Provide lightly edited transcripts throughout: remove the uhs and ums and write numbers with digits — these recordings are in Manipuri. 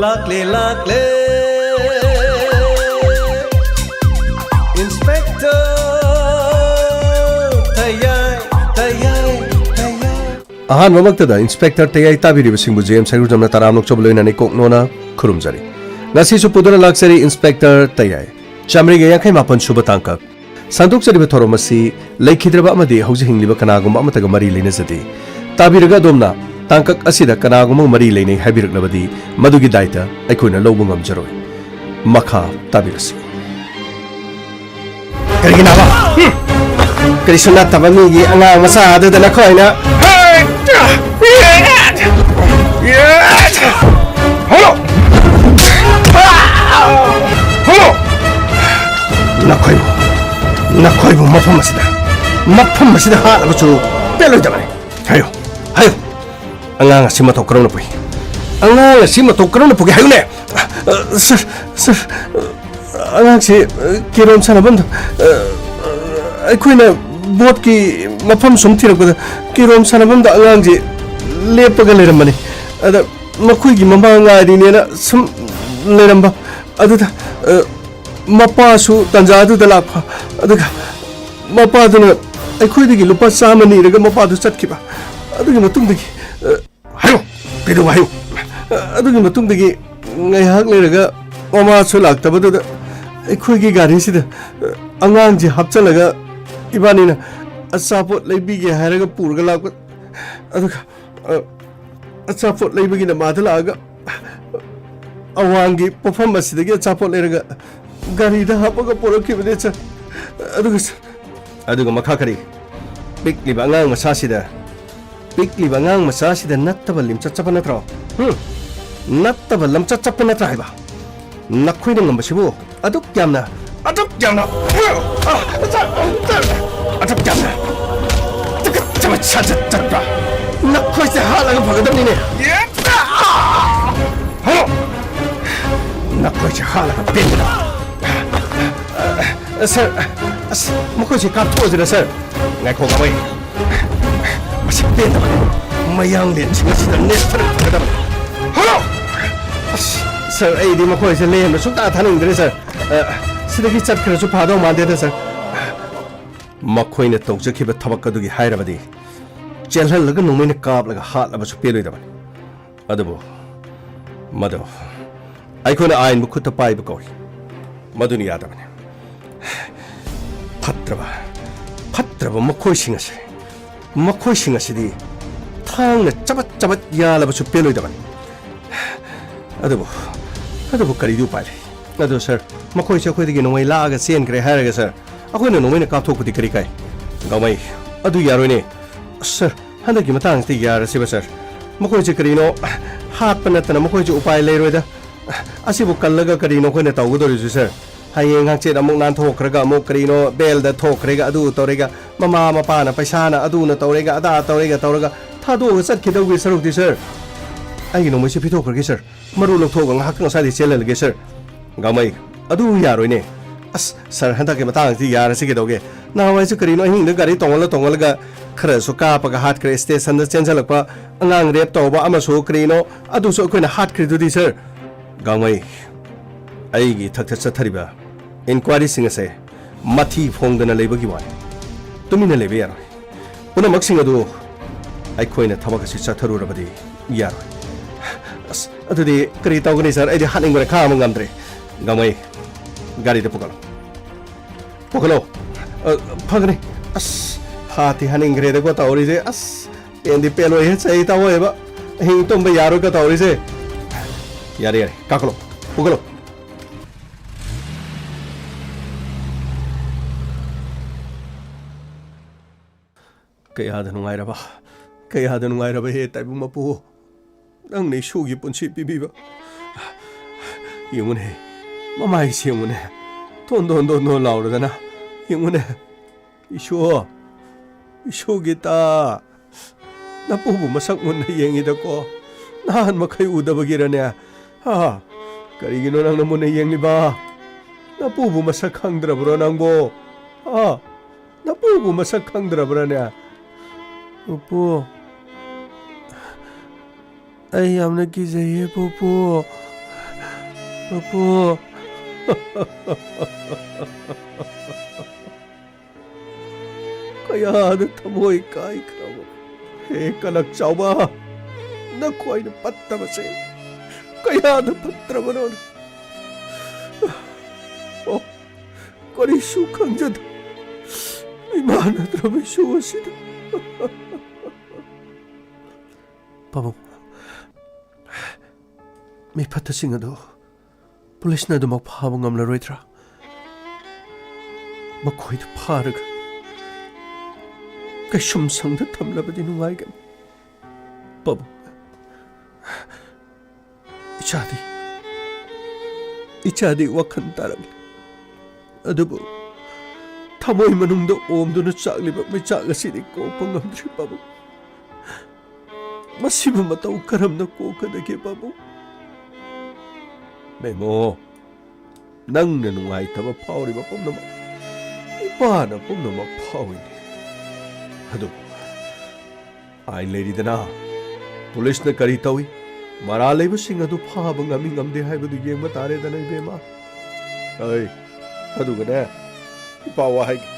Lakle lakle Inspector Tayai Tayai Tayai Ahan mamaktada Inspector Tayai tabiri basingbu JM Sagur jamna taramnok chobloina ni koknona khurumjari ngasi su puduna laksari Inspector Tayai chamri ge yakhai mapan suba tangkak sanduk sari bethoro masi laikhidraba amadi hauji hingliba kanagum amataga mari leina jati tabiraga domna tangkak asida kanagum mari leine habiraknabadi madugi daita aikoina lobu ngamjaroi makha tabirasi karigina ba krisuna tabami gi anga masa adada na khoina Nakhoibu mafam masida hala bachu peloi dabane hayo anga sima to karona pui anga sima to karona pui hayo ne sir anga si kirom sana band aikoina bot ki mafam sumthira ko kirom sana band anga ji lepaga leramani ada makhui gi mamba anga ri ne sum leramba aduda Mapasu tanjadu dalapa aduga mapaduna aikoidigi lupa samani raga mapadu chatkiba adugi matungdagi hayo pedu hayo adugi matungdagi ngaihak leraga mama su laktabadu aikoigi gari sida angang ji hapchalaga ibanina asapot leibige haraga purga lakwa aduga asapot leibigi na madalaga awangi pofam asidagi asapot leraga gari da hapaga poraki bade cha aduga makha kari pikli bangang masasida nattaba limcha chapa natra nattaba lamcha chapa natra haiba nakhuina ngambasibu aduk jamna aduk jamna chama chacha chapa nakhoi se halaga bhagadam ne nakhoi se halaga pendra Sir, makoi si kapto sila sir. Ngai ko kamay. Masipin naman. Mayang din sila sila nestor pagkadam. Hello. Sir, ay di makoi si Liam na sunta tanong din sir. Sila ki chat kara su padaw mande din sir. Makoi na tong kiba tabak kadugi hayra badi. Jelhal laga nung may nakap laga hat laba su piloy naman. Adabo. Mado. Ay ko na ayin mo kutapay bakoy. Mado ni yata man. Patraba makoi singasi di thangna chabat yalaba su peloi daban adabu kari du pai adu sir makoi se khoidigi nomai laaga sen kre haraga sir akoina nomai na kaptho kudi kari kai gamai adu yaroi ne sir handaki matang ti yara siba sir makoi se kari no hat panatana makoi se upai leiroi da asibu kallaga kari no khoina tawgodori ju sir hayeng hangche amuk nan thokraga amuk karino bel da thokraga adu torega mama mapa na paisa na adu na torega ada torega thado sat khidau saruk di sir ai no moisi phito khorge sir maru lok thoga ngak na sali chelal ge sir gamai adu yaroi ne as sir handa ke matang ti yar se ge doge na wai su karino hing da gari tongol ga khara su ka pa ga hat kre station da chenjal pa angang rep to ba ama su karino adu so koina hat kre du di sir gamai aigi thakta chathariba inquiry singa se mathi phongdana leibagi wa tumina lebe yar puna maksing adu ai khoina thabak si chatharu rabadi yar as adudi kari tawgani sir ai haning gora kha mangamdre gamai gari de pokalo phagni as hati haning gre de ko tawri je as endi pelo he chai tawo eba hing tomba yaro ka tawri je yare kakalo pokalo kayada nungairaba he taibu mapu nang nei shugi punchi bibiba yungune mamai siungune ton laura dana yungune isho gita napu bu masak mun yengi da ko nahan makai udaba girane ha karigino nang namun yengi ba napu bu masak khangdra bro nang bo ha napu bu masak khangdra bro ne Pupu, ay amna ki zaye pupu. ꯃꯄꯨ ꯀꯌꯥꯗ ꯊꯃꯣꯏ ꯀꯥꯏꯈ꯭ꯔꯕ ꯍꯦ ꯀꯂꯛ ꯆꯥꯎꯕ ꯅꯈꯣꯏꯅ ꯐꯠꯇꯕꯁꯦ ꯀꯌꯥꯗ ꯐꯠꯇ꯭ꯔꯕꯅꯣ ꯑꯣ ꯀꯔꯤꯁꯨ ꯈꯪꯖꯗ ꯏꯃꯥꯟꯅꯗ꯭ꯔꯕ ꯏꯁꯨ ꯑꯁꯤꯗ ꯄꯥꯕꯨꯡ ꯃꯤ ꯐꯠꯇꯁꯤꯡ ꯑꯗꯨ ꯄꯨꯂꯤꯁꯅ ꯑꯗꯨꯃꯛ ꯐꯥꯕ ꯉꯝꯂꯔꯣꯏꯗ꯭ꯔꯥ ꯃꯈꯣꯏꯗ ꯐꯥꯔꯒ ꯀꯩꯁꯨꯝ ꯁꯪꯗ ꯊꯝꯂꯕꯗꯤ ꯅꯨꯡꯉꯥꯏꯒꯅꯤ ꯄꯥꯕꯨꯡ 이차디 와칸 따라기 아두부 타모이 마능도 옴도는 짝리바 미짝아시니 꼬방감들이 바보 마시면 마따 우카람나 꼬카다게 바보 메모 낭는 와이타바 파오리바 뽐나마 이빠나 뽐나마 파오이니 아두부 아인 레리드나 폴리스나 까리 따위 ꯃꯔꯥ ꯂꯩꯕꯁꯤꯡ ꯑꯗꯨ ꯐꯥꯕ ꯉꯝꯃꯤ ꯉꯝꯗꯦ ꯍꯥꯏꯕꯗꯨ ꯌꯦꯡꯕ ꯇꯥꯔꯦꯗꯅ ꯏꯕꯦꯝꯃ ꯑꯩ ꯑꯗꯨꯒꯅꯦ ꯏꯄꯥ ꯋꯥꯍꯩꯒꯦ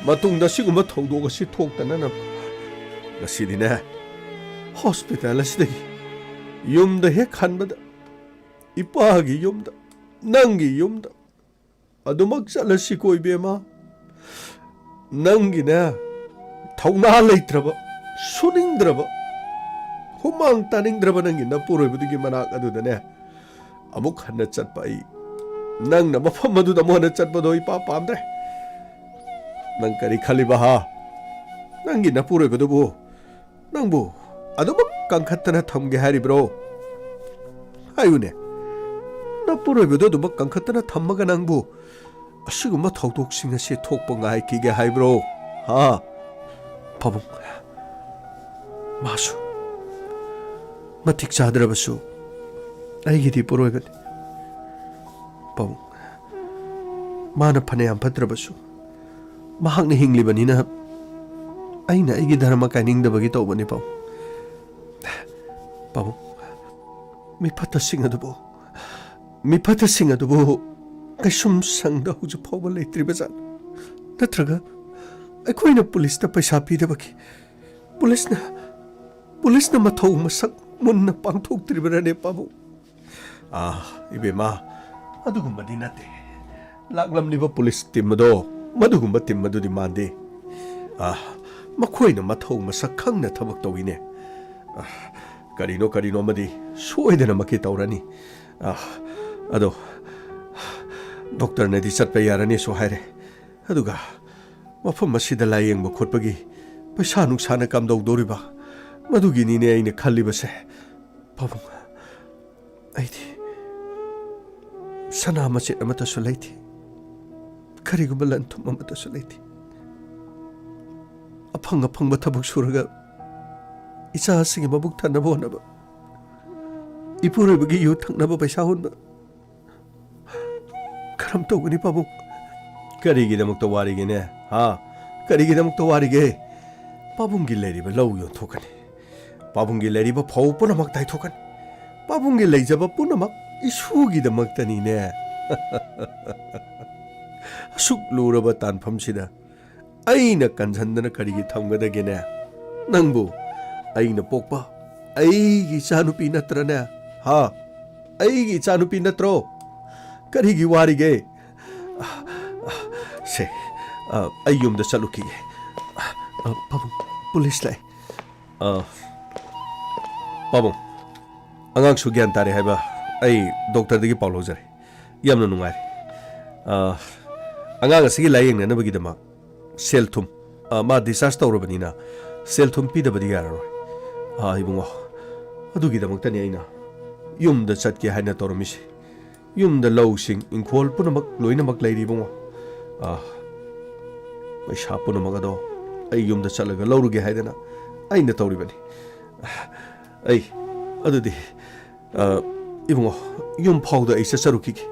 ꯃꯇꯨꯡꯗ ꯁꯤꯒꯨꯝꯕ ꯊꯧꯗꯣꯛ ꯑꯁꯤ ꯊꯣꯛꯇꯅꯅ ꯉꯁꯤꯗꯤꯅꯦ ꯍꯣꯁꯄꯤꯇꯥꯜ ꯑꯁꯤꯗꯒꯤ ꯌꯨꯝꯗ ꯍꯦꯛ ꯍꯟꯕꯗ ꯏꯄꯥꯒꯤ ꯌꯨꯝꯗ ꯅꯪꯒꯤ ꯌꯨꯝꯗ ꯑꯗꯨꯃꯛ ꯆꯠꯂꯁꯤꯀꯣ ꯏꯕꯦꯝꯃ ꯅꯪꯒꯤꯅꯦ ꯊꯧꯅꯥ ꯂꯩꯇ꯭ꯔꯕ ꯁꯨꯅꯤꯡꯗ꯭ꯔꯕ हुमांग तानिंद्रब नंगी नपुरोइबदुगी मनाक अदुदने अमुक हन्ना चटपा आई नंग न मफम अदुदा मोहना चटपदो इपा पामद्रे नंग करी खलिबा हा नंगी नपुरोइबदुबु नंगबु अदुमक कंखत्तना थमगे हारिब्रो हायुने नपुरोइबदु अदुमक कंखत्तना थमगा नंगबु असिगुम्बा थौदोकसिंग असे थोकपा ngaikige हाइब्रो हा पाबुंग मासु मतिक चाद्रबसु अैगिदी पुरोइबनि पाबुंग माना फनेयाम फद्रबसु महाकने हिंग्लिबनिना अैना अैगी धर्म काइनिंगदबगी तौबनि पाबुंग मिफत्तसिंग अदुबो कैसुम संगदा हुजु फावबा लेत्रिबजान नत्रगा अखोइना पुलिसता पैसा पीदबकी पुलिसना मथौ मसक मुन्ना पांथोक्त्रिबरने पाबुंग इबेमा अदुगुम्बदि नते लाक्लमलिबा पुलिस टीमदो मदुगुम्बा टीम मदुदि मांदे मखोइना मथौ मसक खंगना थबक तौइने करिनो मदि सोइदना मके तौरनी अदो डॉक्टर नेदि चटपा यारनी सो हाइरे अदुगा मफम मसिदा लायेंबा खोटपगी पैसा नुक्साना कमदौदोरिबा मधुगिनीने आइने खल्लिबसे पाबुंग आइदि सना मचेत अमतसु लैथि करिगुम्बा लन्थुम अमतसु लैथि अफंग थबक सुरगा इचासिंग मबुक थनबो होनबा इपुरबगी यु थंगनबा पैसा होनबा करम तौगनि पाबुंग करिगिदमक वारिगेने हा करिगिदमक वारिगे पाबुंगी लेरिबा लौ योंथोकनि पाबुंगी लेरिबा फौ पुनमक ताइथोकन पाबुंगी लेजबा पुनमक इशुगिदमक्तनिने असुक लुरबा तानफमसिदा अइना कंझन्दना करिगी थमगदगेने नंगबु अइना पोकपा अइगी चानुपी नत्रने हा अइगी चानुपी नत्रो करिगी वारिगे से अयुमदा चलुखिगे पाबुंग पुलिस लाई पाबुंग अंगांग सुग्यान तारे हाइबा अई डॉक्टर दगी पाउ लौजरे यामना नुंगारे अंगांग असिगी लायेंगनबगीदमा सेल थुम मा डिस्चार्ज तौरबनिना सेल थुम पीदबदी याररोय इबुंगो अदुगीदमक्तनि अइना युमदा चटके हाइना तौरमिसे युमदा लौसिंग इंखोल पुनमक लोइनमक लैरिबुंगो पैसा पुनमक अदो अई युमदा चलगा लौरुगे हाइदना अइना तौरिबनि अई अदुदी इबुंगो युम फाउदा अई चरुखिगे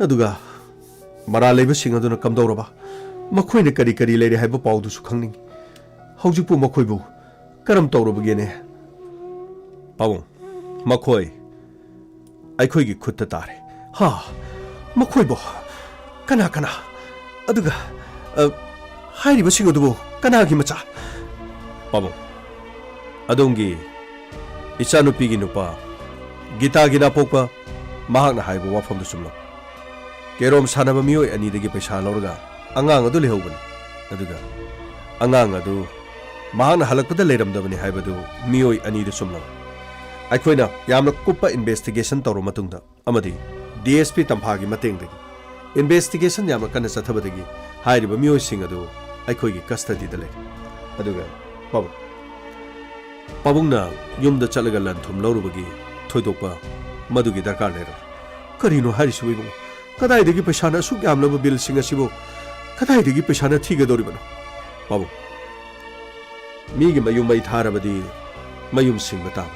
अदुगा मरा लेबसिंग अदुना कमदौरबा मखोइने करी लेरे हाइबा पाउदुसु खंगनिंग हौजिपु मखोइबु करम तौरबगेने पाबुंग मखोइ अखोइगी खुत्ता तारे ꯍꯥ ꯃꯈꯣꯏꯕꯨ ꯀꯅꯥ ꯀꯅꯥ ꯑꯗꯨꯒ ꯍꯥꯏꯔꯤꯕꯁꯤꯡ ꯑꯗꯨꯕꯨ ꯀꯅꯥꯒꯤ ꯃꯆꯥ ꯄꯥꯕꯨꯡ ꯑꯗꯣꯝꯒꯤ ꯏꯆꯥꯅꯨꯄꯤꯒꯤ ꯅꯨꯄꯥ ꯒꯤꯇꯥꯒꯤ ꯅꯥꯄꯣꯛꯄ ꯃꯍꯥꯛꯅ ꯍꯥꯏꯕ ꯋꯥꯐꯝꯗꯨ ꯆꯨꯝꯂꯣ ꯀꯦꯔꯣꯝ ꯁꯥꯟꯅꯕ ꯃꯤꯑꯣꯏ ꯑꯅꯤꯗꯒꯤ ꯄꯩꯁꯥ ꯂꯧꯔꯒ ꯑꯉꯥꯡ ꯑꯗꯨ ꯂꯩꯍꯧꯕꯅꯤ ꯑꯗꯨꯒ ꯑꯉꯥꯡ ꯑꯗꯨ ꯃꯍꯥꯛꯅ ꯍꯜꯂꯛꯄꯗ ꯂꯩꯔꯝꯗꯕꯅꯤ ꯍꯥꯏꯕꯗꯨ ꯃꯤꯑꯣꯏ ꯑꯅꯤꯗꯨ ꯆꯨꯝꯂꯣ ꯑꯩꯈꯣꯏꯅ ꯌꯥꯝꯅ ꯀꯨꯞꯄ ꯏꯟꯚꯦꯁꯇꯤꯒꯦꯁꯟ ꯇꯧꯔꯕ ꯃꯇꯨꯡꯗ ꯑꯃꯗꯤ DSP ꯇꯝꯐꯥꯒꯤ ꯃꯇꯦꯡꯗꯒꯤ ꯏꯟꯚꯦꯁꯇꯤꯒꯦꯁꯟ ꯌꯥꯝꯅ ꯀꯟꯅ ꯆꯠꯊꯕꯗꯒꯤ ꯍꯥꯏꯔꯤꯕ ꯃꯤꯑꯣꯏꯁꯤꯡ ꯑꯗꯨ ꯑꯩꯈꯣꯏꯒꯤ ꯀꯁꯇꯗꯤꯗ ꯂꯩ ꯑꯗꯨꯒ ꯄꯥꯕꯨꯡꯅ ꯌꯨꯝꯗ ꯆꯠꯂꯒ ꯂꯟ ꯊꯨꯝ ꯂꯧꯔꯨꯕꯒꯤ ꯊꯣꯏꯗꯣꯛꯄ ꯃꯗꯨꯒꯤ ꯗꯔꯀꯥꯔ ꯂꯩꯔꯣꯏ ꯀꯔꯤꯅꯣ ꯍꯥꯏꯔꯤꯁꯤꯕꯨ ꯏꯕꯨꯡꯉꯣ ꯀꯗꯥꯏꯗꯒꯤ ꯄꯩꯁꯥꯅ ꯑꯁꯨꯛ ꯌꯥꯝꯂꯕ ꯕꯤꯜꯁꯤꯡ ꯑꯁꯤꯕꯨ ꯀꯗꯥꯏꯗꯒꯤ ꯄꯩꯁꯥꯅ ꯊꯤꯒꯗꯧꯔꯤꯕꯅꯣ ꯄꯥꯕꯨꯡ ꯃꯤꯒꯤ ꯃꯌꯨꯝ ꯃꯩ ꯊꯥꯔꯕꯗꯤ ꯃꯌꯨꯝ ꯁꯤꯡꯕ ꯇꯥꯕ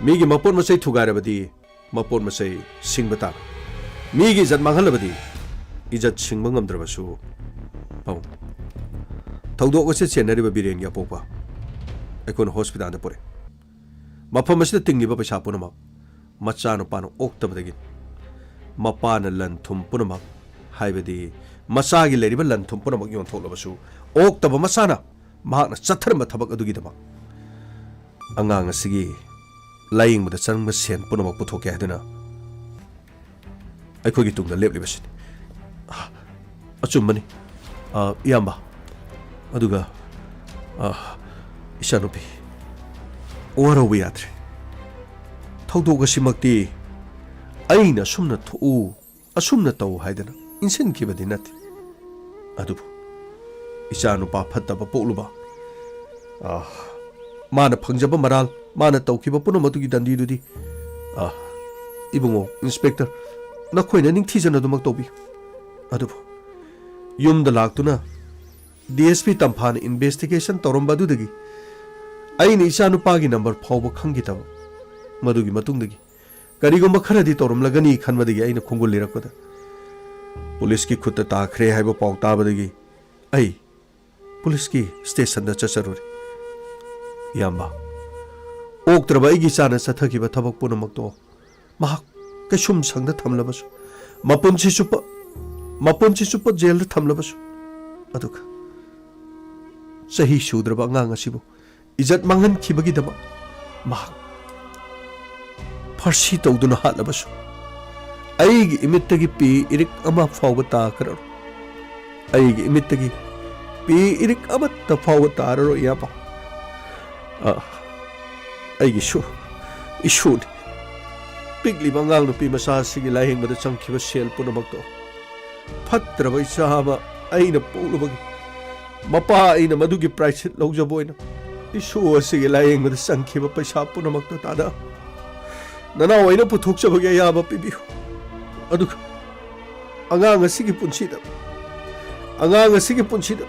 ꯃꯤꯒꯤ ꯃꯄꯣꯠ ꯃꯆꯩ ꯊꯨꯒꯥꯏꯔꯕꯗꯤ ꯃꯄꯣꯠ ꯃꯆꯩ ꯁꯤꯡꯕ ꯇꯥꯕ ꯃꯤꯒꯤ ꯏꯖꯠ ꯃꯥꯡꯍꯜꯂꯕꯗꯤ ꯏꯖꯠ ꯁꯤꯡꯕ ꯉꯝꯗ꯭ꯔꯕꯁꯨ ꯄꯥꯕꯨꯡ ꯊꯧꯗꯣꯛ ꯑꯁꯤ ꯆꯦꯟꯅꯔꯤꯕ ꯕꯤꯔꯦꯟꯒꯤ ꯑꯄꯣꯛꯄ ꯑꯩꯈꯣꯏꯅ ꯍꯣꯁꯄꯤꯇꯥꯜꯗ ꯄꯨꯔꯛꯑꯦ ꯃꯐꯝ ꯑꯁꯤꯗ ꯇꯤꯡꯂꯤꯕ ꯄꯩꯁꯥ ꯄꯨꯝꯅꯃꯛ ꯃꯆꯥꯅꯨꯄꯥꯅ ꯑꯣꯛꯇꯕꯗꯒꯤ ꯃꯄꯥꯅ ꯂꯟ ꯊꯨꯝ ꯄꯨꯝꯅꯃꯛ ꯍꯥꯏꯕꯗꯤ ꯃꯆꯥꯒꯤ ꯂꯩꯔꯤꯕ ꯂꯟ ꯊꯨꯝ ꯄꯨꯝꯅꯃꯛ ꯌꯣꯟꯊꯣꯛꯂꯕꯁꯨ ꯑꯣꯛꯇꯕ ꯃꯆꯥꯅ ꯃꯍꯥꯛꯅ ꯆꯠꯊꯔꯝꯕ ꯊꯕꯛ ꯑꯗꯨꯒꯤꯗꯃꯛ ꯑꯉꯥꯡ ꯑꯁꯤꯒꯤ ꯂꯥꯌꯦꯡꯕꯗ ꯆꯪꯕ ꯁꯦꯟ ꯄꯨꯝꯅꯃꯛ ꯄꯨꯊꯣꯛꯀꯦ ꯍꯥꯏꯗꯨꯅ ꯑꯩꯈꯣꯏꯒꯤ ꯇꯨꯡꯗ ꯂꯦꯞꯂꯤꯕꯁꯤꯅꯤ ꯑꯆꯨꯝꯕꯅꯤ ꯏꯌꯥꯝꯕ ꯑꯗꯨꯒ ꯏꯆꯥꯅꯨꯄꯤ ꯋꯥꯔꯧꯕ ꯌꯥꯗ꯭ꯔꯦ ꯊꯧꯗꯣꯛ ꯑꯁꯤꯃꯛꯇꯤ ꯑꯩꯅ ꯑꯁꯨꯝꯅ ꯊꯣꯛꯎ ꯑꯁꯨꯝꯅ ꯇꯧ ꯍꯥꯏꯗꯅ ꯏꯟꯁꯤꯟꯈꯤꯕꯗꯤ ꯅꯠꯇꯦ ꯑꯗꯨꯕꯨ ꯏꯆꯥꯅꯨꯄꯥ ꯐꯠꯇꯕ ꯄꯣꯛꯂꯨꯕ ꯃꯥꯅ ꯐꯪꯖꯕ ꯃꯔꯥꯜ ꯃꯥꯅ ꯇꯧꯈꯤꯕ ꯄꯨꯝꯅꯃꯛꯇꯨꯒꯤ ꯗꯟꯗꯤꯗꯨꯗꯤ ꯏꯕꯨꯡꯉꯣ ꯏꯟꯁꯄꯦꯛꯇꯔ ꯅꯈꯣꯏꯅ ꯅꯤꯡꯊꯤꯖꯅ ꯑꯗꯨꯃꯛ ꯇꯧꯕꯤꯌꯨ ꯑꯗꯨꯕꯨ ꯌꯨꯝꯗ ꯂꯥꯛꯇꯨꯅ DSP ꯇꯝꯐꯥꯅ ꯏꯟꯚꯦꯁꯇꯤꯒꯦꯁꯟ ꯇꯧꯔꯝꯕ ꯑꯗꯨꯗꯒꯤ ꯑꯩꯅ ꯏꯆꯥꯅꯨꯄꯥꯒꯤ ꯅꯝꯕꯔ ꯐꯥꯎꯕ ꯈꯪꯈꯤꯗꯕ ꯃꯗꯨꯒꯤ ꯃꯇꯨꯡꯗꯒꯤ ꯀꯔꯤꯒꯨꯝꯕ ꯈꯔꯗꯤ ꯇꯧꯔꯝꯂꯒꯅꯤ ꯈꯟꯕꯗꯒꯤ ꯑꯩꯅ ꯈꯣꯡꯒꯨꯜ ꯂꯤꯔꯛꯄꯗ ꯄꯨꯂꯤꯁꯀꯤ ꯈꯨꯠꯇ ꯇꯥꯈ꯭ꯔꯦ ꯍꯥꯏꯕ ꯄꯥꯎ ꯇꯥꯕꯗꯒꯤ ꯑꯩ ꯄꯨꯂꯤꯁꯀꯤ ꯁ꯭ꯇꯦꯁꯟꯗ ꯆꯠꯆꯔꯨꯔꯦ ꯏꯌꯥꯝꯕ ꯑꯣꯛꯇ꯭ꯔꯕ ꯑꯩꯒꯤ ꯏꯆꯥꯅ ꯆꯠꯊꯈꯤꯕ ꯊꯕꯛ ꯄꯨꯝꯅꯃꯛꯇꯣ ꯃꯍꯥꯛ ꯀꯩꯁꯨꯝ ꯁꯪꯗ ꯊꯝꯂꯕꯁꯨ ꯃꯄꯨꯟꯁꯤ ꯆꯨꯞꯄ ꯖꯦꯜꯗ ꯊꯝꯂꯕꯁꯨ ꯑꯗꯨꯒ ꯆꯍꯤ ꯁꯨꯗ꯭ꯔꯕ ꯑꯉꯥꯡ ꯑꯁꯤꯕꯨ ꯏꯖꯠ ꯃꯥꯡꯍꯟꯈꯤꯕꯒꯤꯗꯃꯛ ꯃꯍꯥꯛ ꯐꯥꯔꯁꯤ ꯇꯧꯗꯨꯅ ꯍꯥꯠꯂꯕꯁꯨ ꯑꯩꯒꯤ ꯏꯃꯤꯠꯇꯒꯤ ꯄꯤ ꯏꯔꯤꯛ ꯑꯃ ꯐꯥꯎꯕ ꯇꯥꯈ꯭ꯔꯔꯣꯏ ꯑꯩꯒꯤ ꯏꯃꯤꯠꯇꯒꯤ ꯄꯤ ꯏꯔꯤꯛ ꯑꯃꯠꯇ ꯐꯥꯎꯕ ꯇꯥꯔꯔꯣꯏ ꯏꯌꯥꯝꯕ ꯑꯩꯒꯤꯁꯨ ꯏꯁꯨꯅꯤ ꯄꯤꯛꯂꯤꯕ ꯑꯉꯥꯡ ꯅꯨꯄꯤ ꯃꯆꯥ ꯑꯁꯤꯒꯤ ꯂꯥꯌꯦꯡꯕꯗ ꯆꯪꯈꯤꯕ ꯁꯦꯜ ꯄꯨꯝꯅꯃꯛꯇꯣ ꯐꯠꯇ꯭ꯔꯕ ꯏꯆꯥ ꯑꯃ ꯑꯩꯅ ꯄꯣꯛꯂꯨꯕꯒꯤ ꯃꯄꯥ ꯑꯩꯅ ꯃꯗꯨꯒꯤ ꯄ꯭ꯔꯥꯏꯁꯤꯠ ꯂꯧꯖꯕ ꯑꯣꯏꯅ ꯏꯁꯨ ꯑꯁꯤꯒꯤ ꯂꯥꯌꯦꯡꯕꯗ ꯆꯪꯈꯤꯕ ꯄꯩꯁꯥ ꯄꯨꯝꯅꯃꯛꯇꯣ ꯇꯥꯗ ꯅꯅꯥꯎ ꯑꯩꯅ ꯄꯨꯊꯣꯛꯆꯕꯒꯤ ꯑꯌꯥꯕ ꯄꯤꯕꯤꯌꯨ ꯑꯗꯨꯒ ꯑꯉꯥꯡ ꯑꯁꯤꯒꯤ ꯄꯨꯟꯁꯤꯗ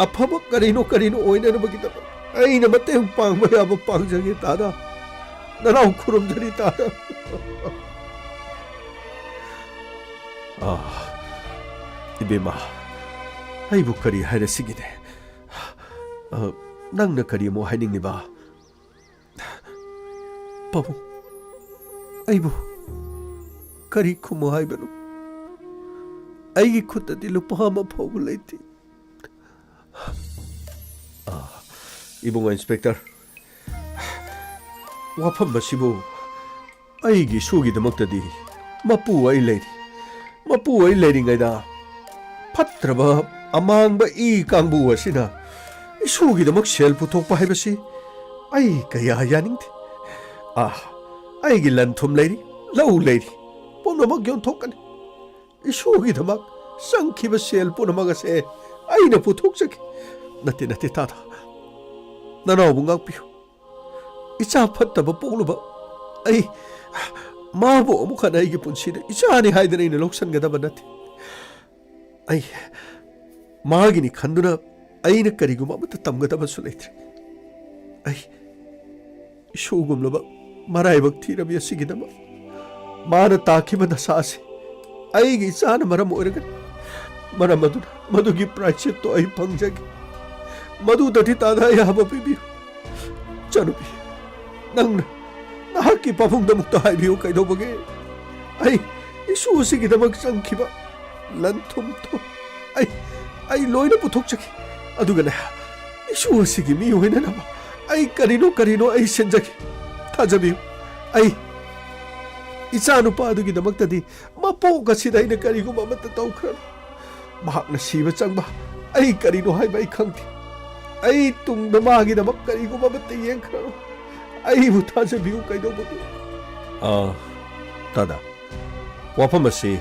ꯑꯐꯕ ꯀꯔꯤꯅꯣ ꯑꯣꯏꯅꯅꯕꯒꯤꯗꯃꯛ ꯑꯩꯅ ꯃꯇꯦꯡ ꯄꯥꯡꯕ ꯌꯥꯕ ꯄꯥꯡꯖꯒꯦ ꯇꯥꯗ ꯅꯅꯥꯎ ꯈꯨꯔꯨꯝꯖꯔꯤ ꯇꯥꯗ 이베마 아이부 그리 하려시기네 낭나 그리 뭐 하닝니바 바보 아이부 그리 쿠모 하이베노 아이기 쿠따디 루파하마 파울레이티 이봉아 인스펙터 와판 마시보 아이기 수기드먹다디 마뿌 아이 레링가이다 ꯐꯠꯇ꯭ꯔꯕ ꯑꯃꯥꯡꯕ ꯏ ꯀꯥꯡꯕꯨ ꯑꯁꯤꯅ ꯏꯁꯨꯒꯤꯗꯃꯛ ꯁꯦꯜ ꯄꯨꯊꯣꯛꯄ ꯍꯥꯏꯕꯁꯤ ꯑꯩ ꯀꯌꯥ ꯌꯥꯅꯤꯡꯗꯦ ꯑꯩꯒꯤ ꯂꯟ ꯊꯨꯝ ꯂꯩꯔꯤ ꯂꯧ ꯂꯩꯔꯤ ꯄꯨꯝꯅꯃꯛ ꯌꯣꯟꯊꯣꯛꯀꯅꯤ ꯏꯁꯨꯒꯤꯗꯃꯛ ꯆꯪꯈꯤꯕ ꯁꯦꯜ ꯄꯨꯝꯅꯃꯛ ꯑꯁꯦ ꯑꯩꯅ ꯄꯨꯊꯣꯛꯆꯒꯦ ꯅꯠꯇꯦ ꯇꯥꯗ ꯅꯅꯥꯎꯕꯨ ꯉꯥꯛꯄꯤꯌꯨ ꯏꯆꯥ ꯐꯠꯇꯕ ꯄꯣꯛꯂꯨꯕ ꯑꯩ ꯃꯥꯕꯨ ꯑꯃꯨꯛ ꯍꯟꯅ ꯑꯩꯒꯤ ꯄꯨꯟꯁꯤꯗ ꯏꯆꯥꯅꯤ ꯍꯥꯏꯗꯅ ꯑꯩꯅ ꯂꯧꯁꯟꯒꯗꯕ ꯅꯠꯇꯦ ꯑꯩ ꯃꯥꯒꯤꯅꯤ ꯈꯟꯗꯨꯅ ꯑꯩꯅ ꯀꯔꯤꯒꯨꯝꯕ ꯑꯃꯠꯇ ꯇꯝꯒꯗꯕꯁꯨ ꯂꯩꯇ꯭ꯔꯦ ꯑꯩ ꯏꯁꯨꯒꯨꯝꯂꯕ ꯃꯔꯥꯏꯕꯛ ꯊꯤꯔꯕꯤ ꯑꯁꯤꯒꯤꯗꯃꯛ ꯃꯥꯅ ꯇꯥꯈꯤꯕ ꯗꯁꯥ ꯑꯁꯤ ꯑꯩꯒꯤ ꯏꯆꯥꯅ ꯃꯔꯝ ꯑꯣꯏꯔꯒꯅꯤ ꯃꯔꯝ ꯑꯗꯨꯅ ꯃꯗꯨꯒꯤ ꯄ꯭ꯔꯥꯏꯁꯤꯠꯇꯣ ꯑꯩ ꯐꯪꯖꯒꯦ ꯃꯗꯨꯗꯗꯤ ꯇꯥꯗ ꯑꯌꯥꯕ ꯄꯤꯕꯤꯌꯨ ꯏꯆꯥꯅꯨꯄꯤ ꯅꯪꯅ ꯅꯍꯥꯛꯀꯤ ꯄꯥꯕꯨꯡꯗꯃꯨꯛꯇ ꯍꯥꯏꯕꯤꯌꯨ ꯀꯩꯗꯧꯕꯒꯦ ꯑꯩ isu asigidamak changkiba lanthumto ai loina puthokchaki adugana isu asigi mi hoina na ai karino ai senjaki thajabi ai ichanu pa adugidamak-tadi mapoka sida ina kariguma amata tawkhran mahakna siba changba ai karino haiba ai khangti ai tungda magidamak kariguma amata yengkhrano ai bu thajabi kaidobadu tada wafam asi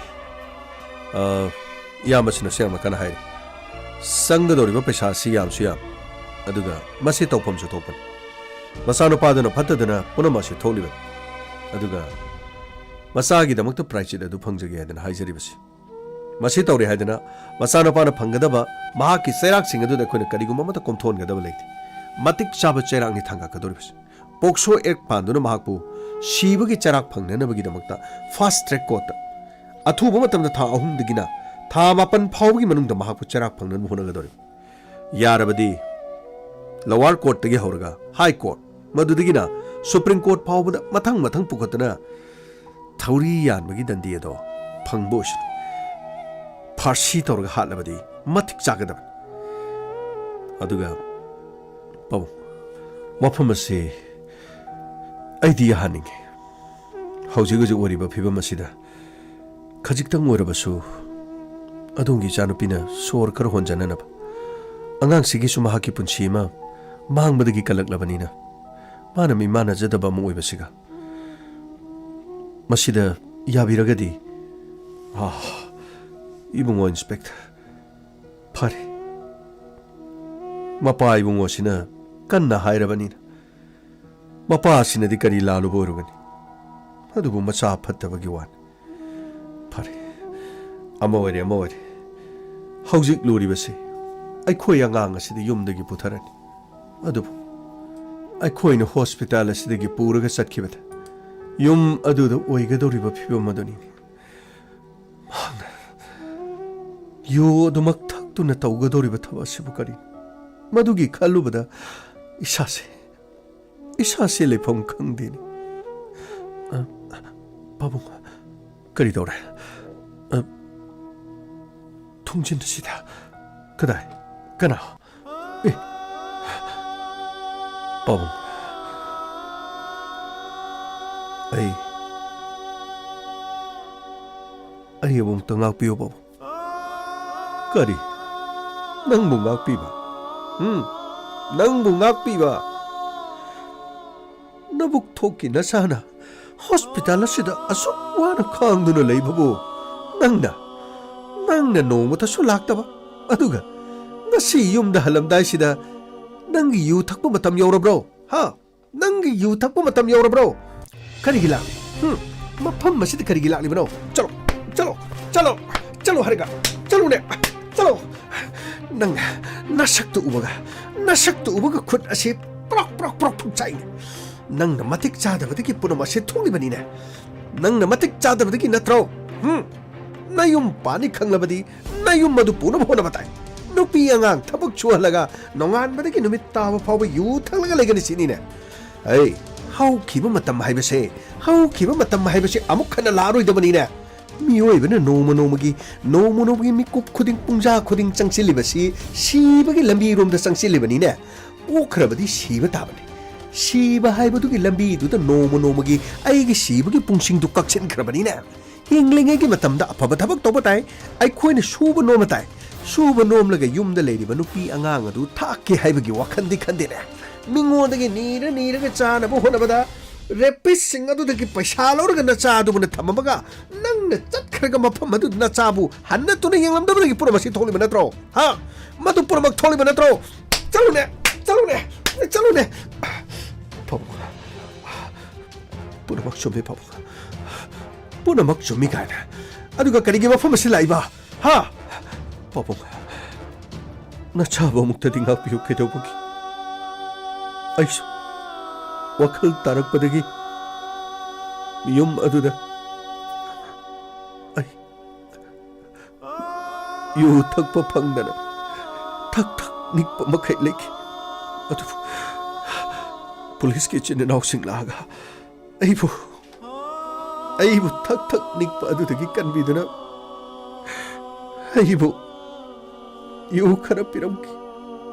yamasina siyama kana hai sanggadoriba paisa si yam siyam aduga masi tawpam su thopan masanu padana phattadana punamasi tholiba aduga masagi damakta praichit adu phangjage hadana haijari basi masi tawre hadana masanu pana phanggadaba mahaki serak sing adu da khona kariguma mata komthon gadaba leiti matik chaba cherak ni thanga kadori basi pokso ek panduna mahakpu shibagi charak phangnanabagi damakta fast track court athuba matamda tha ahum digina tha mapan phawgi manungda mahakpu charak phangnan honagadori yarabadi lower court tagi horaga high court madudagina supreme court phawbada mathang pukhatana thauri yanbagi dandi ado phangbosh farsi torga halabadi matik chagadab aduga paw mafamase idea haning haujiga ju wariba phibam asida khajiktam warabasu adongi chanupina sor kar honjanana angang sigi su mahaki punchi ma mangbadagi kalaklabanina manami mana jadaba mu oibasiga masida yabiragadi ibungo inspector phari mapa ibungo sina kanna hairabanina mapa sina di kari lalu borugani adubu macha phattabagi wan phari amawari haujik luri basi ai khoi angang asidi yumdagi putharani adubu ai khoi na hospital asidagi puraga satkibata yum adudu oigadoriba phibam aduni yo adumak thaktuna tawgadoriba thawasibu kari madugi khalubada isase lepham khangdeni babung kari dore thungjin sida kadai kana babung ai abong tangak piyo babung kari nang bungak piba nang bungak piba nabuk thoki na sana hospital asida asuk wana khangduna leibabu nangna nongmata su laktaba aduga ngasi yumda halamdai sida nangi yu thakpa matam yaurabro nangi yu thakpa matam yaurabro karigila mafam masida karigila libano chalo hariga chalo ne chalo nang nasaktu ubaga khut ase prok chai nang na matik chadabadagi punamase thonglibani ne nang na matik chadabadagi natro nayum pani khanglabadi nayum madu puna bhona batai nupi angang thabak chualaga nongan badagi numit tawa phawba yu thanglaga legani sini ne ai hau khiba matam haibase amuk khana laroi dabani ne mioi bana nomagi mikup khuding pungja khuding changsilibasi sibagi lambi romda changsilibani ne okhrabadi siba tabani siba haibadugi lambi duda nomagi aigi sibagi pungsing du kakchen khrabani ne hinglingegi matamda afaba thabak toba tai ai khoina suba noma tai suba nomlaga yumda leiriba nupi angang adu thakki haibagi wakhandi khande ne mingodagi nira chana bo honabada rapist sing adudagi paisa lorga na cha adu na thamaga nangna chatkhraga mafam adu na chabu hanna tuna yenglamdabagi puramasi tholiba natro madu puramak tholiba natro chalo ne pabu puramak chumi pabu punamak chumi kaina aduga karigi mafam asi laiba pabu na chaba mukta dinga piu kedobugi aisha wakal tarak padagi yum aduda ai yu thakpa phangdana thak nikpa makhai leki adu police ke chin naw sing laga ai bu ꯑꯩꯕꯨ ꯊꯛ ꯊꯛ ꯅꯤꯛꯄ ꯑꯗꯨꯗꯒꯤ ꯀꯟꯕꯤꯗꯨꯅ ꯑꯩꯕꯨ ꯌꯨ ꯈꯔ ꯄꯤꯔꯝꯈꯤ